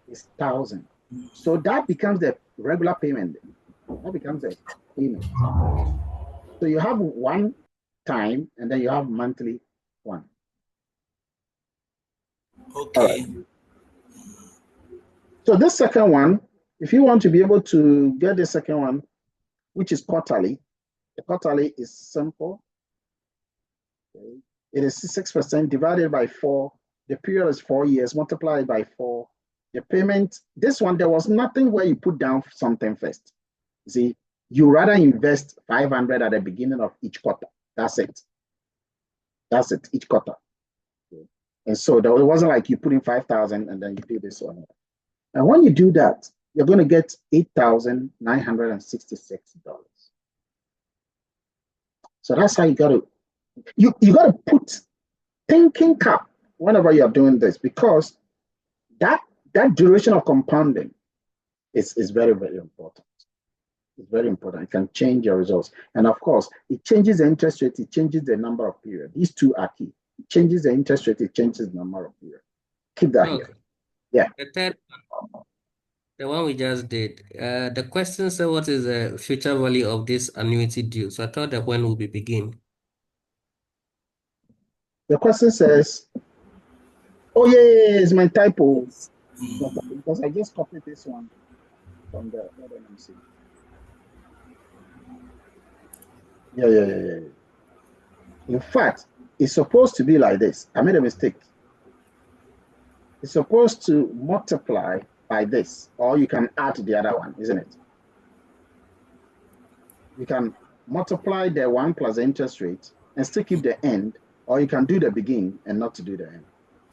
is 1,000. So that becomes the regular payment. That becomes a payment. So you have one time and then you have monthly one. Okay. Right. So this second one, if you want to be able to get the second one, which is quarterly, the quarterly is simple. Okay. It is 6% divided by 4. The period is 4 years, multiplied by 4. The payment, this one, there was nothing where you put down something first. See, you rather invest 500 at the beginning of each quarter. That's it. That's it, each quarter. Okay. And so it wasn't like you put in 5,000 and then you do this one. And when you do that, you're going to get $8,966. So that's how you got to, you got to put thinking cap whenever you're doing this, because that that duration of compounding is very, very important. It's very important. It can change your results. And of course, it changes the interest rate, it changes the number of periods. These two are key. It changes the interest rate, it changes the number of periods. Keep that here. Yeah. The third one, the one we just did. The question said, what is the future value of this annuity due? So I thought that when will we begin? The question says, oh yeah, it's my typo. Because I just copied this one from the other MC. Yeah. In fact, it's supposed to be like this. I made a mistake. It's supposed to multiply by this, or you can add the other one, isn't it? You can multiply the one plus the interest rate and still keep the end, or you can do the begin and not to do the end.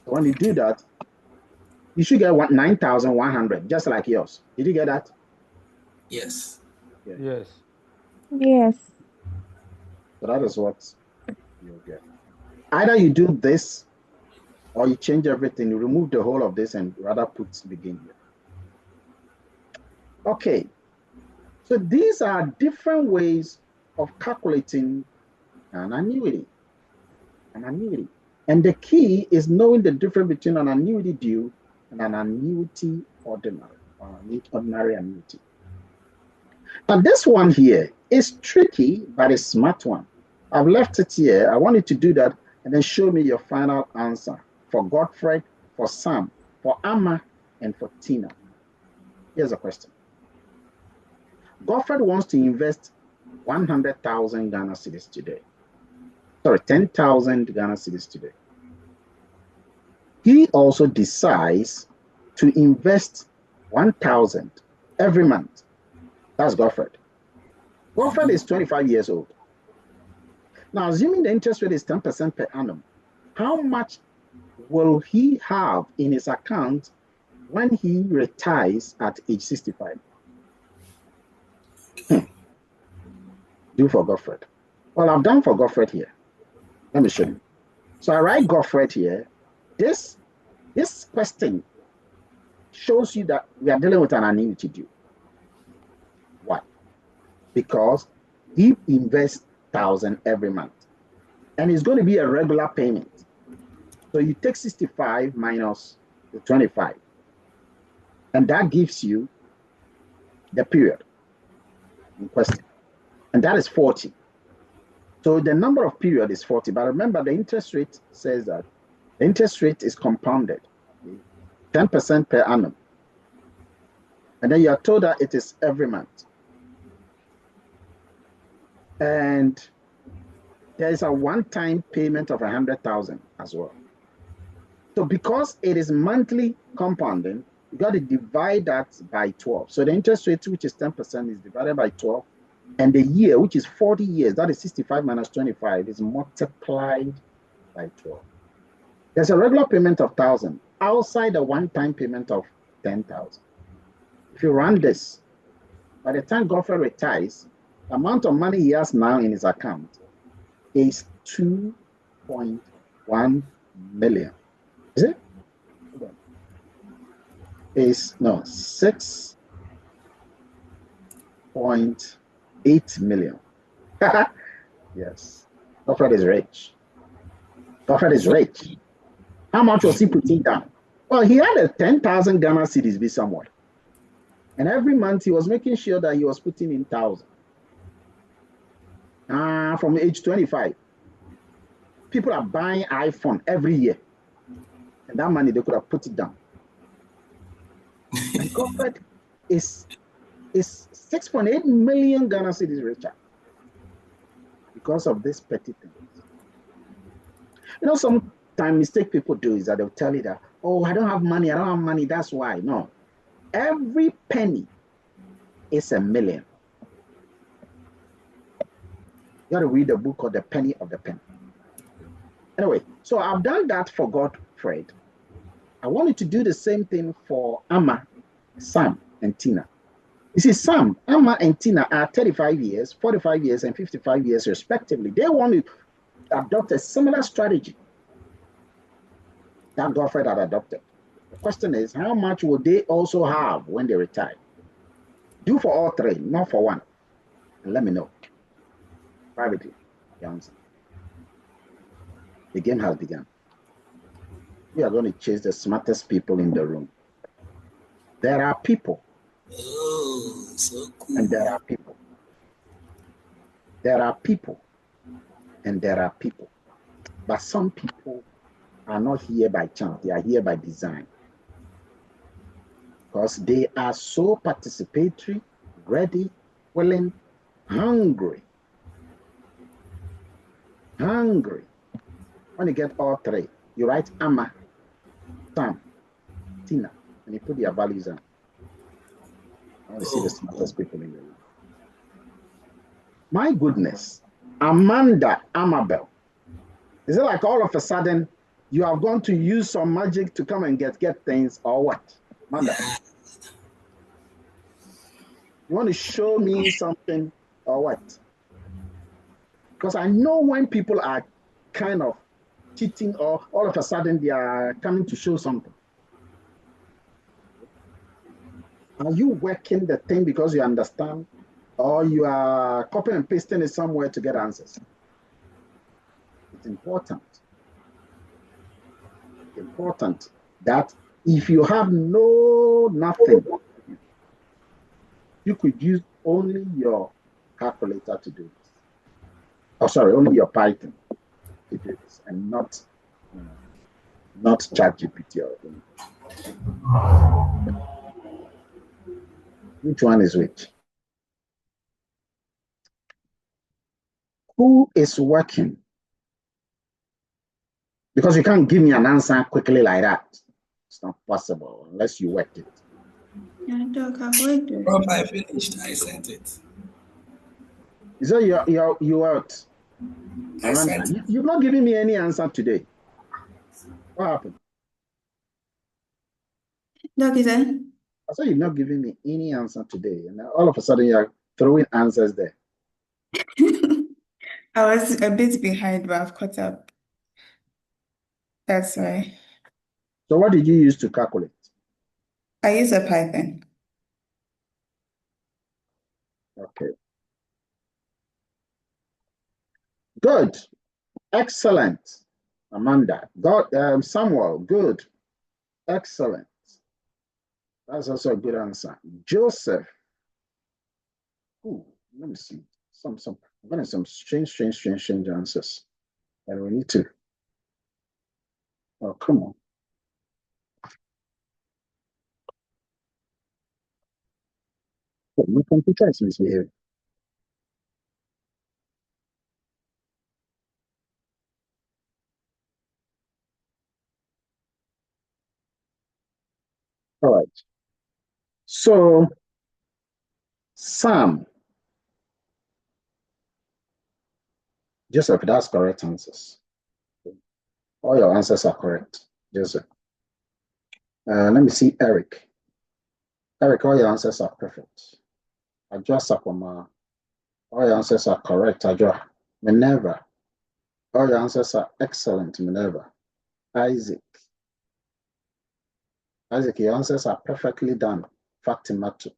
So when you do that, you should get 9,100, just like yours. Did you get that? Yes. Yeah. Yes. Yes. So that is what you'll get. Either you do this, or you change everything, you remove the whole of this and rather put begin here. Okay. So these are different ways of calculating an annuity. And the key is knowing the difference between an annuity due and an annuity ordinary, or an ordinary annuity. Now this one here is tricky, but a smart one. I've left it here. I want you to do that and then show me your final answer for Godfred, for Sam, for Amma, and for Tina. Here's a question. Godfred wants to invest 100,000 Ghana cedis today. Sorry, 10,000 Ghana cedis today. He also decides to invest 1,000 every month. That's Godfred. Godfred is 25 years old. Now, assuming the interest rate is 10% per annum, how much will he have in his account when he retires at age 65? Do for Godfred. Well, I've done for Godfred here. Let me show you. So I write Godfred here. This question shows you that we are dealing with an annuity due. Why? Because he invests 1,000 every month. And it's going to be a regular payment. So you take 65 minus the 25. And that gives you the period in question. And that is 40. So the number of period is 40. But remember, the interest rate says that the interest rate is compounded, 10% per annum. And then you are told that it is every month. And there is a one-time payment of 100,000 as well. So because it is monthly compounding, you got to divide that by 12. So the interest rate, which is 10%, is divided by 12. And the year, which is 40 years, that is 65 minus 25, is multiplied by 12. There's a regular payment of 1,000 outside the one-time payment of 10,000. If you run this, by the time Godfred retires, the amount of money he has now in his account is 2.1 million. Is it? Is no 6.8 million. Yes. Godfred is rich. Godfred is rich. How much was he putting down? Well, he had a 10,000 Ghana cedis be somewhat. And every month he was making sure that he was putting in 1,000. From age 25. People are buying iPhone every year. And that money, they could have put it down. And Godfred is 6.8 million Ghana cedis richer because of this petty thing. You know, sometimes mistake people do is that they'll tell you that, oh, I don't have money, that's why. No. Every penny is a million. You got to read the book called The Penny of the Penny. Anyway, so I've done that for Godfred. I wanted to do the same thing for Amma, Sam, and Tina. You see, Sam, Amma, and Tina are 35 years, 45 years, and 55 years respectively. They want to adopt a similar strategy that Godfred had adopted. question is, how much will they also have when they retire? Do for all three, not for one. And let me know privately the answer. The game has begun. We are going to chase the smartest people in the room. There are people. Oh, so cool. And there are people. There are people. And there are people. But some people are not here by chance. They are here by design. Because they are so participatory, ready, willing, hungry. Hungry. When you get all three, you write Amma, Sam, Tina, and you put your values on. I want to see the smartest people in the room. My goodness, Amanda Amabel. Is it like all of a sudden you have gone to use some magic to come and get things or what? Amanda, you want to show me something or what? Because I know when people are kind of cheating or all of a sudden they are coming to show something. Are you working the thing because you understand, or you are copying and pasting it somewhere to get answers? It's important. Important that if you have nothing, you could use only your calculator to do this. Oh, sorry, only your Python to do this, and not ChatGPT or anything. Which one is which? Who is working? Because you can't give me an answer quickly like that. It's not possible unless you worked it. Yeah, Doc, I've worked it. Prof, I finished. I sent it. Is that you out? I sent it. You've not given me any answer today. What happened? Doc, is that? I said you've not given me any answer today, and all of a sudden you're throwing answers there. I was a bit behind, but I've caught up. That's why. So what did you use to calculate? I use a Python. Okay. Good. Excellent. Amanda. God, Samuel. Good. Excellent. That's also a good answer. Joseph. Ooh, let me see. I'm getting some strange answers. And we need to. Oh, come on. Oh, my computer is misbehaving. All right. So, Sam. Joseph, that's correct answers. All your answers are correct, Joseph. Let me see Eric. Eric, all your answers are perfect. Ajwa Sapoma, all your answers are correct, Ajwa. Minerva, all your answers are excellent, Minerva. Isaac, your answers are perfectly done. Fatimatu,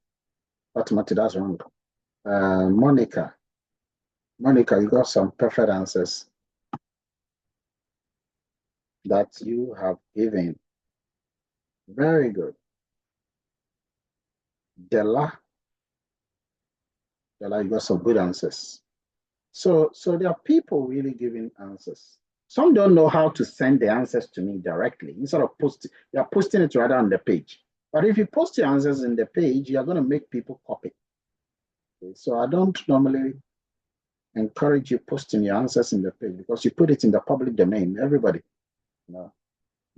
that's wrong. Monica, you got some perfect answers that you have given. Very good. Della, you got some good answers. So there are people really giving answers. Some don't know how to send the answers to me directly. Instead of posting, you're posting it rather on the page. But if you post your answers in the page, you're going to make people copy. Okay, so I don't normally encourage you posting your answers in the page because you put it in the public domain. Everybody,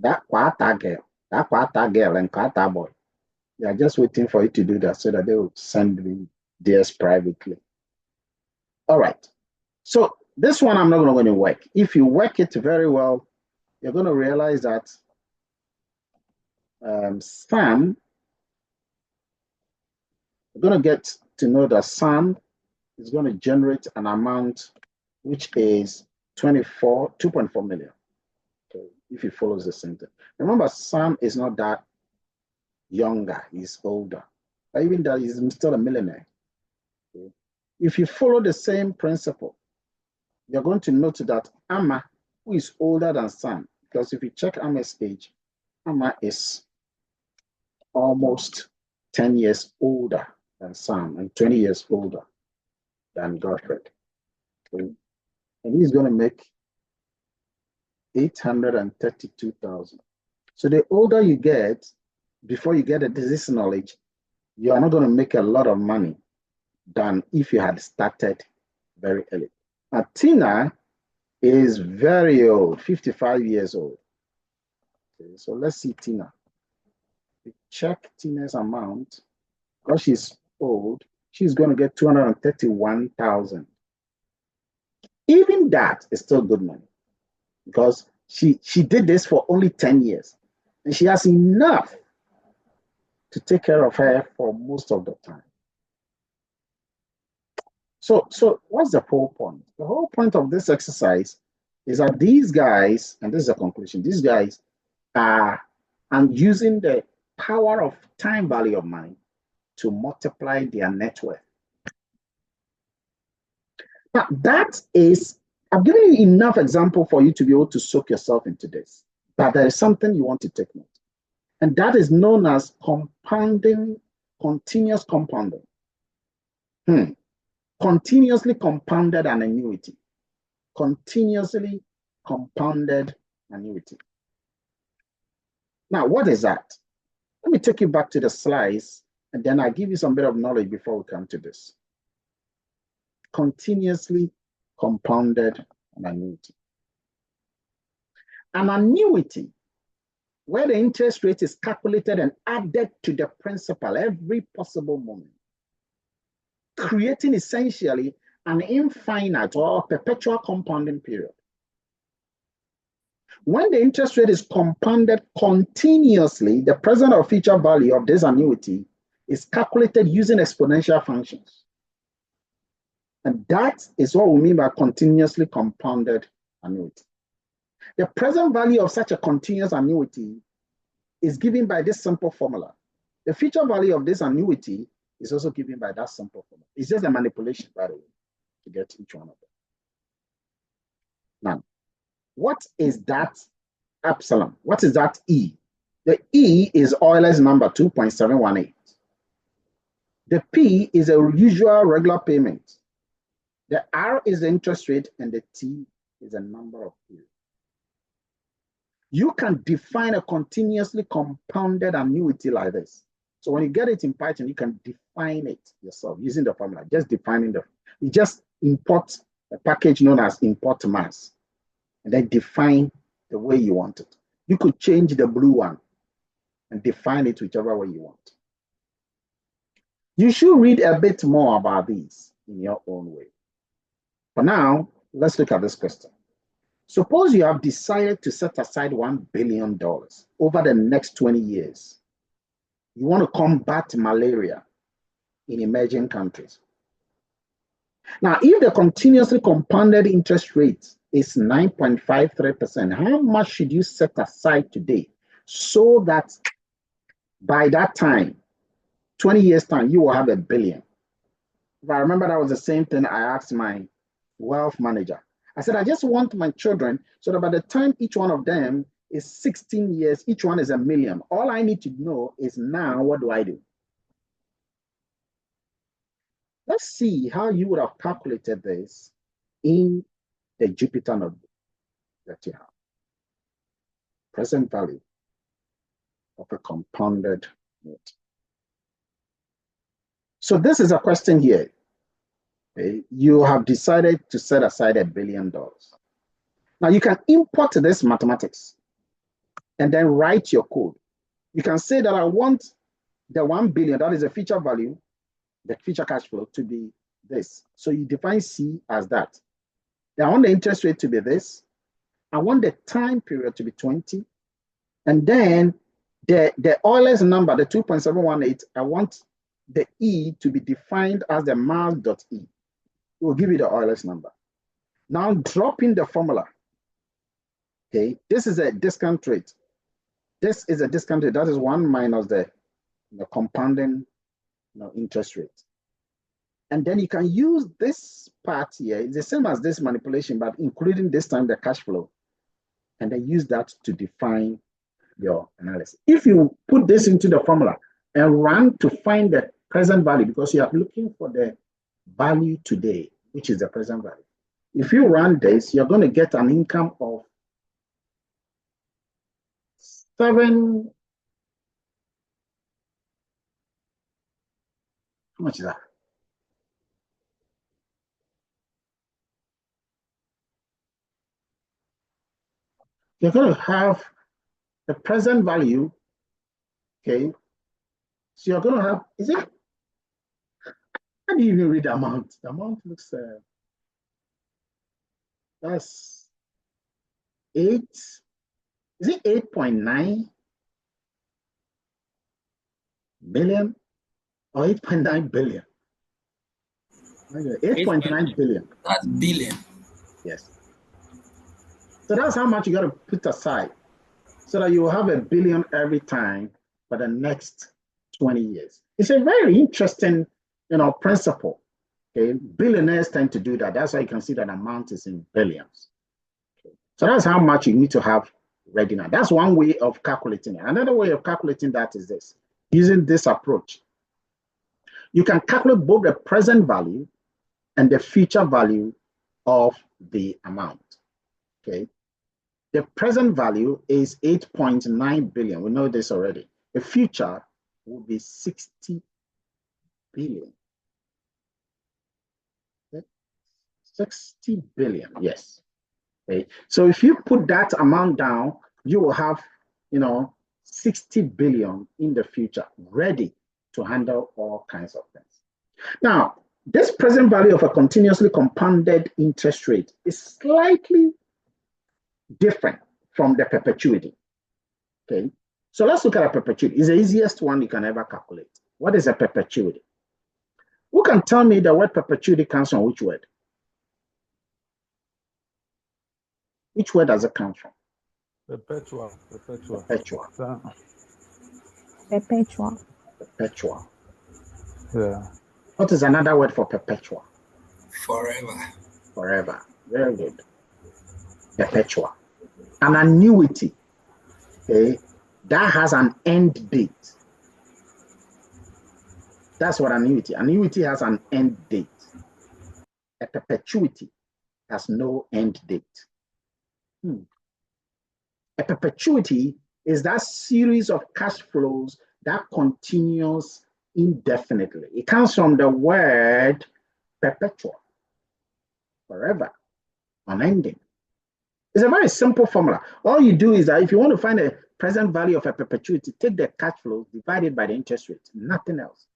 that kwata girl, and kwata boy, they are just waiting for you to do that so that they will send me theirs privately. All right. So this one I'm not going to work. If you work it very well, you're going to realize that Sam, you're going to get to know that Sam is going to generate an amount which is 2.4 million. Okay, if he follows the sentence. Remember, Sam is not that younger, he's older. But even that, he's still a millionaire. Okay. If you follow the same principle, you're going to note that Amma, who is older than Sam, because if you check Amma's age, Amma is almost 10 years older than Sam and 20 years older than Godfred. Okay. And he's going to make 832,000. So the older you get, before you get this knowledge, you are not going to make a lot of money than if you had started very early. Now, Tina is very old, 55 years old. Okay, so let's see Tina. We check Tina's amount. Because she's old, she's going to get 231,000. Even that is still good money because she did this for only 10 years and she has enough to take care of her for most of the time. So what's the whole point? The whole point of this exercise is that these guys, and this is a conclusion, these guys are using the power of time value of money to multiply their net worth. Now, that is, I've given you enough example for you to be able to soak yourself into this, but there is something you want to take note. And that is known as compounding, continuous compounding. Continuously compounded an annuity. Continuously compounded annuity. Now, what is that? Let me take you back to the slides, and then I'll give you some bit of knowledge before we come to this. Continuously compounded an annuity. An annuity, where the interest rate is calculated and added to the principal every possible moment, creating essentially an infinite or perpetual compounding period. When the interest rate is compounded continuously, the present or future value of this annuity is calculated using exponential functions. And that is what we mean by continuously compounded annuity. The present value of such a continuous annuity is given by this simple formula. The future value of this annuity is also given by that simple formula. It's just a manipulation, by the way, to get each one of them. Now, what is that epsilon? What is that E? The E is Euler's number 2.718. The P is a usual regular payment. The R is the interest rate, and the T is a number of periods. You can define a continuously compounded annuity like this. So when you get it in Python, you can define it yourself using the formula, just defining you just import a package known as import mass, and then define the way you want it. You could change the blue one and define it whichever way you want. You should read a bit more about these in your own way. For now, let's look at this question. Suppose you have decided to set aside $1 billion over the next 20 years. You want to combat malaria in emerging countries. Now, if the continuously compounded interest rate is 9.53%, how much should you set aside today so that by that time, 20 years time, you will have $1 billion? If I remember, that was the same thing I asked my wealth manager. I said, I just want my children so that by the time each one of them is 16 years, each one is $1 million. All I need to know is now, what do I do? Let's see how you would have calculated this in the Jupyter notebook that you have. Present value of a compounded note. So this is a question here. Okay. You have decided to set aside $1 billion. Now you can import this mathematics and then write your code. You can say that I want the 1 billion, that is the future value, the future cash flow, to be this. So you define C as that. Then I want the interest rate to be this. I want the time period to be 20. And then the Euler's number, the 2.718, I want the E to be defined as the mass.E. It will give you the Euler's number. Now drop in the formula. Okay, this is a discount rate. This is a discount rate. That is 1 minus the the compounding interest rate. And then you can use this part here. It's the same as this manipulation, but including this time the cash flow. And then use that to define your analysis. If you put this into the formula and run to find the present value, because you are looking for the value today, which is the present value. If you run this, you're going to get an income of 7. How much is that? You're going to have the present value, okay? So you're going to have, is it? How do you even read the amount? The amount looks, that's 8, is it 8.9 million or 8.9 billion? 8.9 billion. That's billion. Yes. So that's how much you got to put aside so that you will have a billion every time for the next 20 years. It's a very interesting, principle. Okay, billionaires tend to do that. That's why you can see that amount is in billions. Okay. So that's how much you need to have ready now. That's one way of calculating it. Another way of calculating that is this. Using this approach, you can calculate both the present value and the future value of the amount. Okay. The present value is 8.9 billion. We know this already. The future will be 60 billion. 60 billion, yes. Okay. So if you put that amount down, you will have, 60 billion in the future ready to handle all kinds of things. Now, this present value of a continuously compounded interest rate is slightly different from the perpetuity. Okay, so let's look at a perpetuity. It's the easiest one you can ever calculate. What is a perpetuity? Who can tell me the word perpetuity comes from which word? Which word does it come from? Perpetual. Yeah. What is another word for perpetual? Forever. Very good. Perpetual. An annuity, okay, that has an end date. That's what annuity. Annuity has an end date. A perpetuity has no end date. A perpetuity is that series of cash flows that continues indefinitely. It comes from the word perpetual, forever, unending. It's a very simple formula. All you do is that if you want to find the present value of a perpetuity, take the cash flow divided by the interest rate, nothing else.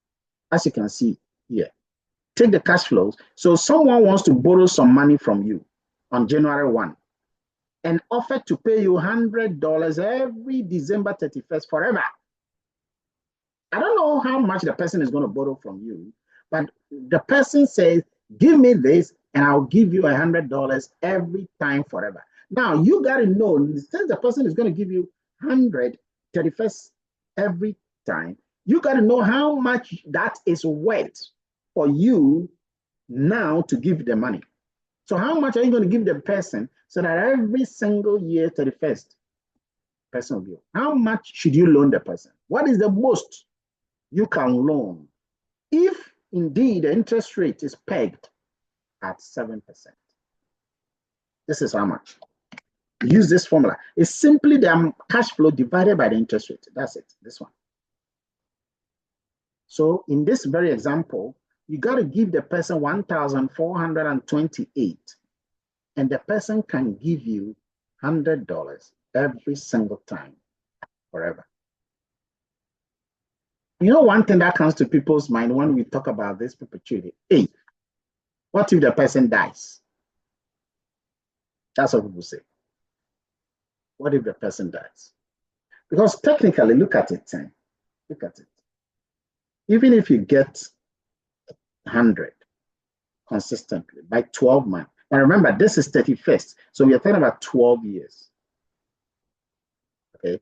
As you can see here, take the cash flows. So someone wants to borrow some money from you on January 1 and offer to pay you $100 every December 31st forever. I don't know how much the person is going to borrow from you, but the person says, give me this and I'll give you $100 every time forever. Now you got to know, since the person is going to give you 131st every time, you got to know how much that is worth for you now to give the money. So how much are you going to give the person so that every single year 31st person will give? How much should you loan the person? What is the most you can loan if indeed the interest rate is pegged at 7%? This is how much. Use this formula. It's simply the cash flow divided by the interest rate. That's it, this one. So in this very example, you got to give the person 1,428, and the person can give you $100 every single time, forever. You know, one thing that comes to people's mind when we talk about this perpetuity, hey, what if the person dies? That's what people say. What if the person dies? Because technically, look at it, look at it. Even if you get 100 consistently by 12 months, and remember, this is 31st, so we are talking about 12 years. Okay,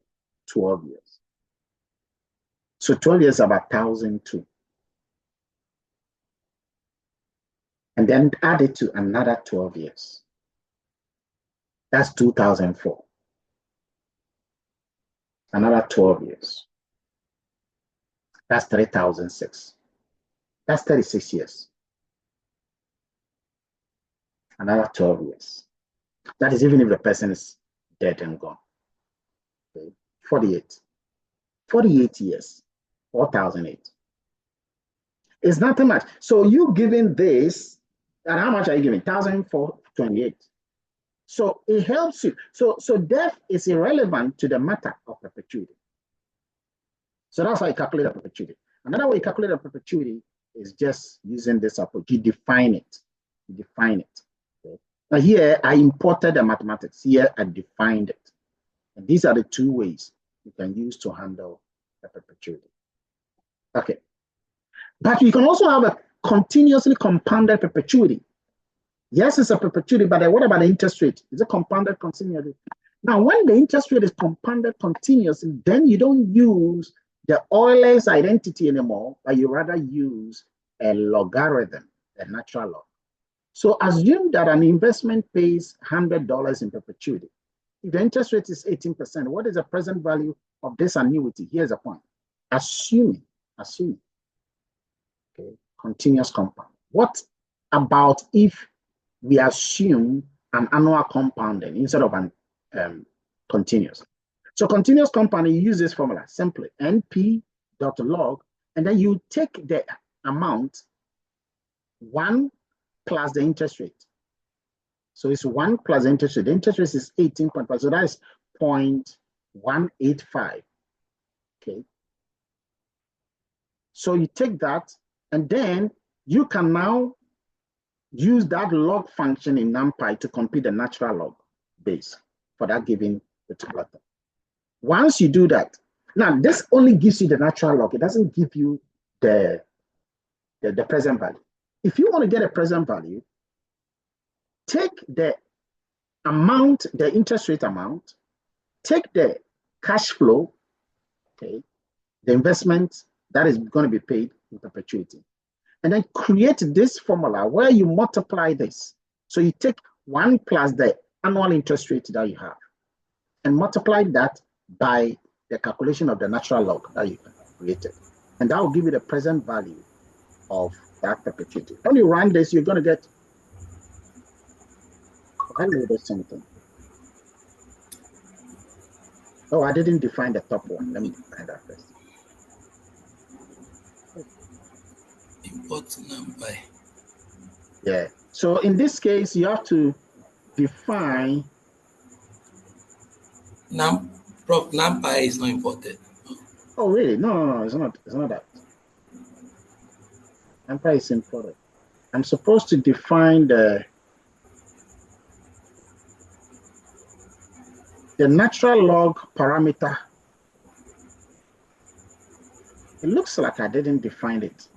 12 years. So 12 years about 1,002. And then add it to another 12 years. That's 2004. Another 12 years. That's 3,006. That's 36 years. Another 12 years. That is even if the person is dead and gone. Okay. 48. 48 years. 4,008. It's nothing much. So you giving this, and how much are you giving? 1,428. So it helps you. So death is irrelevant to the matter of perpetuity. So that's how you calculate a perpetuity. Another way you calculate a perpetuity is just using this approach. You define it. You define it. Okay. Now here I imported the mathematics. Here I defined it. And these are the two ways you can use to handle the perpetuity. Okay. But you can also have a continuously compounded perpetuity. Yes, it's a perpetuity, but what about the interest rate? Is it compounded continuously? Now, when the interest rate is compounded continuously, then you don't use the Euler's identity anymore, but you rather use a logarithm, a natural log. So assume that an investment pays $100 in perpetuity. If the interest rate is 18%, what is the present value of this annuity? Here's the point. Assuming, okay, continuous compound. What about if we assume an annual compounding instead of an continuous? So continuous compounding, you use this formula simply, np.log, and then you take the amount 1 plus the interest rate. So it's 1 plus the interest rate. The interest rate is 18.5, so that is 0.185. Okay. So you take that, and then you can now use that log function in NumPy to compute the natural log base for that given particular thing. Once you do that, now this only gives you the natural log. It doesn't give you the present value. If you want to get a present value, take the amount, the interest rate amount, take the cash flow, okay, the investment that is going to be paid in perpetuity, and then create this formula where you multiply this. So you take 1 plus the annual interest rate that you have and multiply that by the calculation of the natural log that you created. And that will give you the present value of that perpetuity. When you run this, you're going to get, hello, there's something. Oh, I didn't define the top one. Let me define that first. Import NumPy. Yeah. So in this case, you have to define. NumPy is not imported. Oh, really? No, it's not. It's not that. NumPy is imported. I'm supposed to define the natural log parameter. It looks like I didn't define it.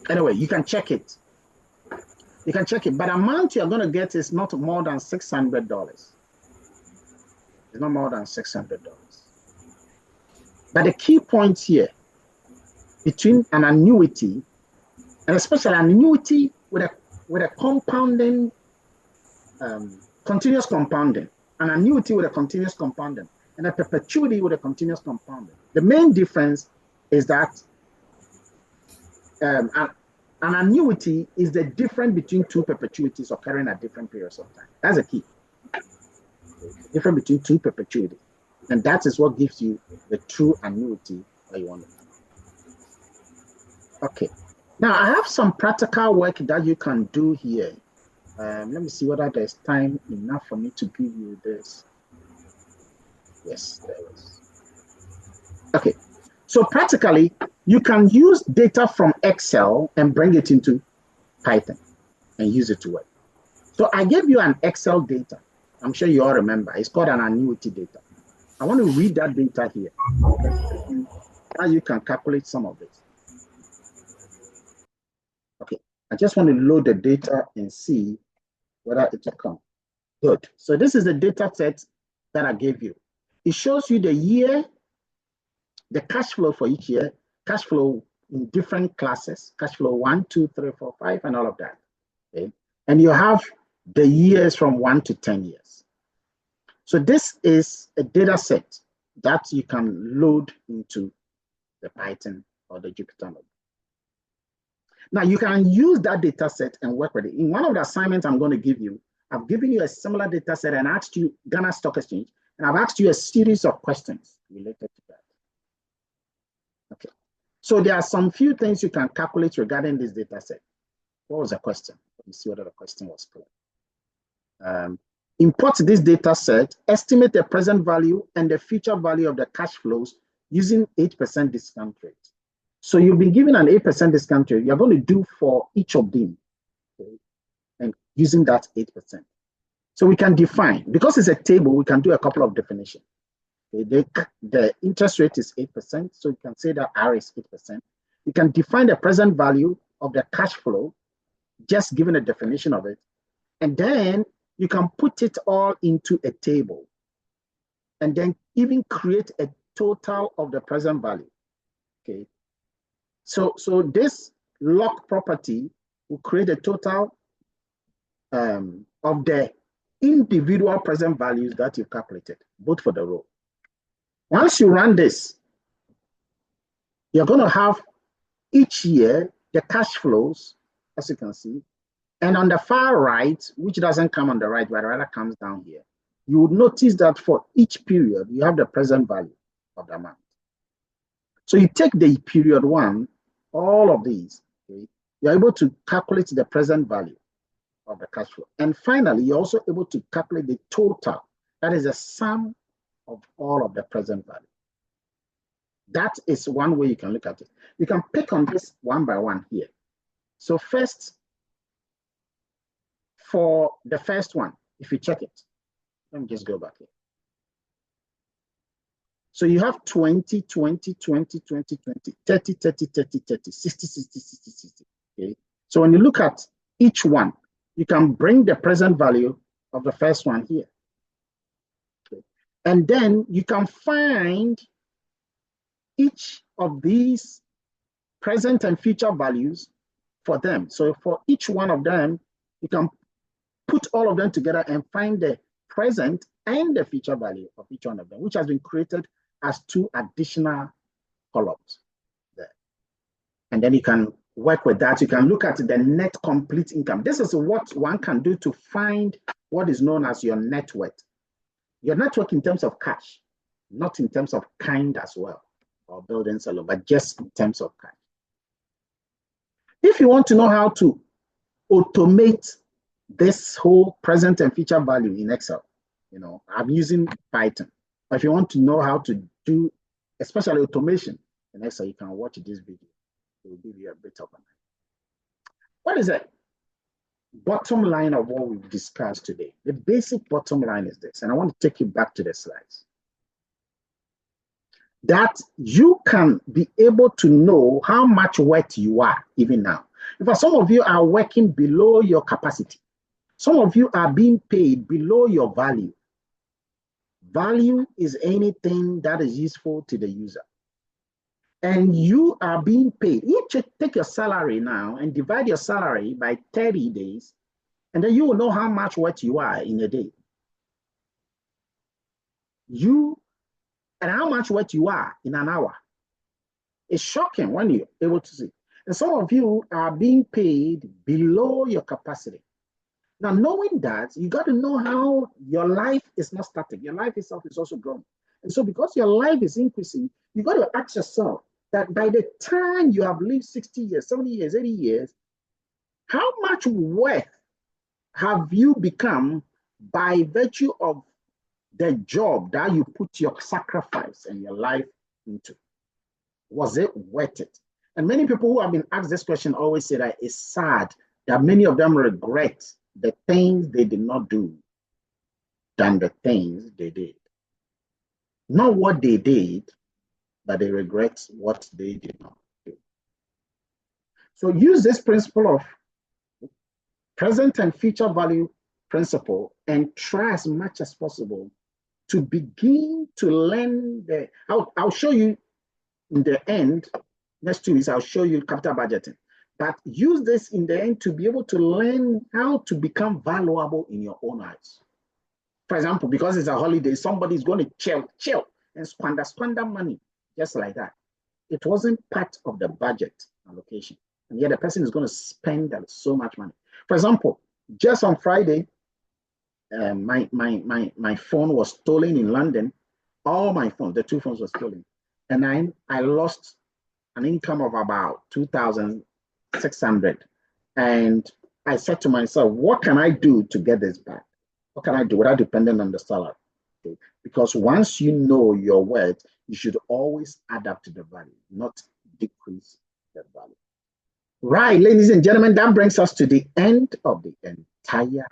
Anyway, you can check it. You can check it, but the amount you're going to get is not more than $600. It's not more than $600. But the key point here between an annuity, and especially an annuity with a compounding, continuous compounding, an annuity with a continuous compounding, and a perpetuity with a continuous compounding. The main difference is that an annuity is the difference between two perpetuities occurring at different periods of time. That's the key. Difference between two perpetuities. And that is what gives you the true annuity that you want. Okay. Now, I have some practical work that you can do here. Let me see whether there's time enough for me to give you this. Yes, there is. Okay. So practically, you can use data from Excel and bring it into Python and use it to work. So I gave you an Excel data. I'm sure you all remember. It's called an annuity data. I want to read that data here. Now you can calculate some of this. Okay. I just want to load the data and see whether it will come. Good. So this is the data set that I gave you. It shows you the year, the cash flow for each year, cash flow in different classes, cash flow 1, 2, 3, 4, 5, and all of that. Okay? And you have the years from 1 to 10 years. So this is a data set that you can load into the Python or the Jupyter notebook. Now you can use that data set and work with it. In one of the assignments I'm going to give you, I've given you a similar data set and asked you Ghana Stock Exchange, and I've asked you a series of questions related to that. Okay. So there are some few things you can calculate regarding this data set. What was the question? Let me see whether the question was clear. Import this data set, estimate the present value and the future value of the cash flows using 8% discount rate. So you've been given an 8% discount rate. You're going to do for each of them, okay, and using that 8%. So we can define, because it's a table, we can do a couple of definitions. Okay, the interest rate is 8%, so you can say that R is 8%. You can define the present value of the cash flow, just given a definition of it, and then you can put it all into a table and then even create a total of the present value. Okay. So this lock property will create a total of the individual present values that you've calculated, both for the row. Once you run this, you're going to have each year the cash flows, as you can see. And on the far right, which doesn't come on the right, but rather comes down here, you would notice that for each period, you have the present value of the amount. So you take the period 1, all of these, okay, you're able to calculate the present value of the cash flow. And finally, you're also able to calculate the total. That is the sum of all of the present value. That is one way you can look at it. You can pick on this one by one here. So first, for the first one, if you check it, let me just go back here. So you have 20, 20, 20, 20, 20, 30, 30, 30, 30, 60, 60, 60, 60. Okay. So when you look at each one, you can bring the present value of the first one here. Okay. And then you can find each of these present and future values for them. So for each one of them, you can put all of them together and find the present and the future value of each one of them, which has been created as 2 additional columns there. And then you can work with that. You can look at the net complete income. This is what one can do to find what is known as your net worth. Your net worth in terms of cash, not in terms of kind as well, or buildings alone, but just in terms of cash. If you want to know how to automate this whole present and future value in Excel, you know, I'm using Python. But if you want to know how to do, especially automation in Excel, you can watch this video. It will give you a bit of an idea. What is the bottom line of what we've discussed today? The basic bottom line is this, and I want to take you back to the slides. That you can be able to know how much worth you are even now. In fact, some of you are working below your capacity. Some of you are being paid below your value. Value is anything that is useful to the user. And you are being paid. You take your salary now and divide your salary by 30 days, and then you will know how much worth you are in a day. And how much worth you are in an hour. It's shocking when you're able to see. And some of you are being paid below your capacity. Now, knowing that, you got to know how your life is not static. Your life itself is also growing. And so because your life is increasing, you got to ask yourself that by the time you have lived 60 years, 70 years, 80 years, how much worth have you become by virtue of the job that you put your sacrifice and your life into? Was it worth it? And many people who have been asked this question always say that it's sad that many of them regret the things they did not do than the things they did. Not what they did, but they regret what they did not do. So use this principle of present and future value principle and try as much as possible to begin to learn I'll show you in the end, next 2 weeks, I'll show you capital budgeting. But use this in the end to be able to learn how to become valuable in your own eyes. For example, because it's a holiday, somebody's going to chill and squander money just like that. It wasn't part of the budget allocation. And yet the person is going to spend so much money. For example, just on Friday, my phone was stolen in London. All my phones, the 2 phones were stolen. And I lost an income of about 2,600. And I said to myself, what can I do to get this back? What can I do without depending on the salary? Okay. Because once you know your worth, you should always add up to the value, not decrease the value. Right, ladies and gentlemen, that brings us to the end of the entire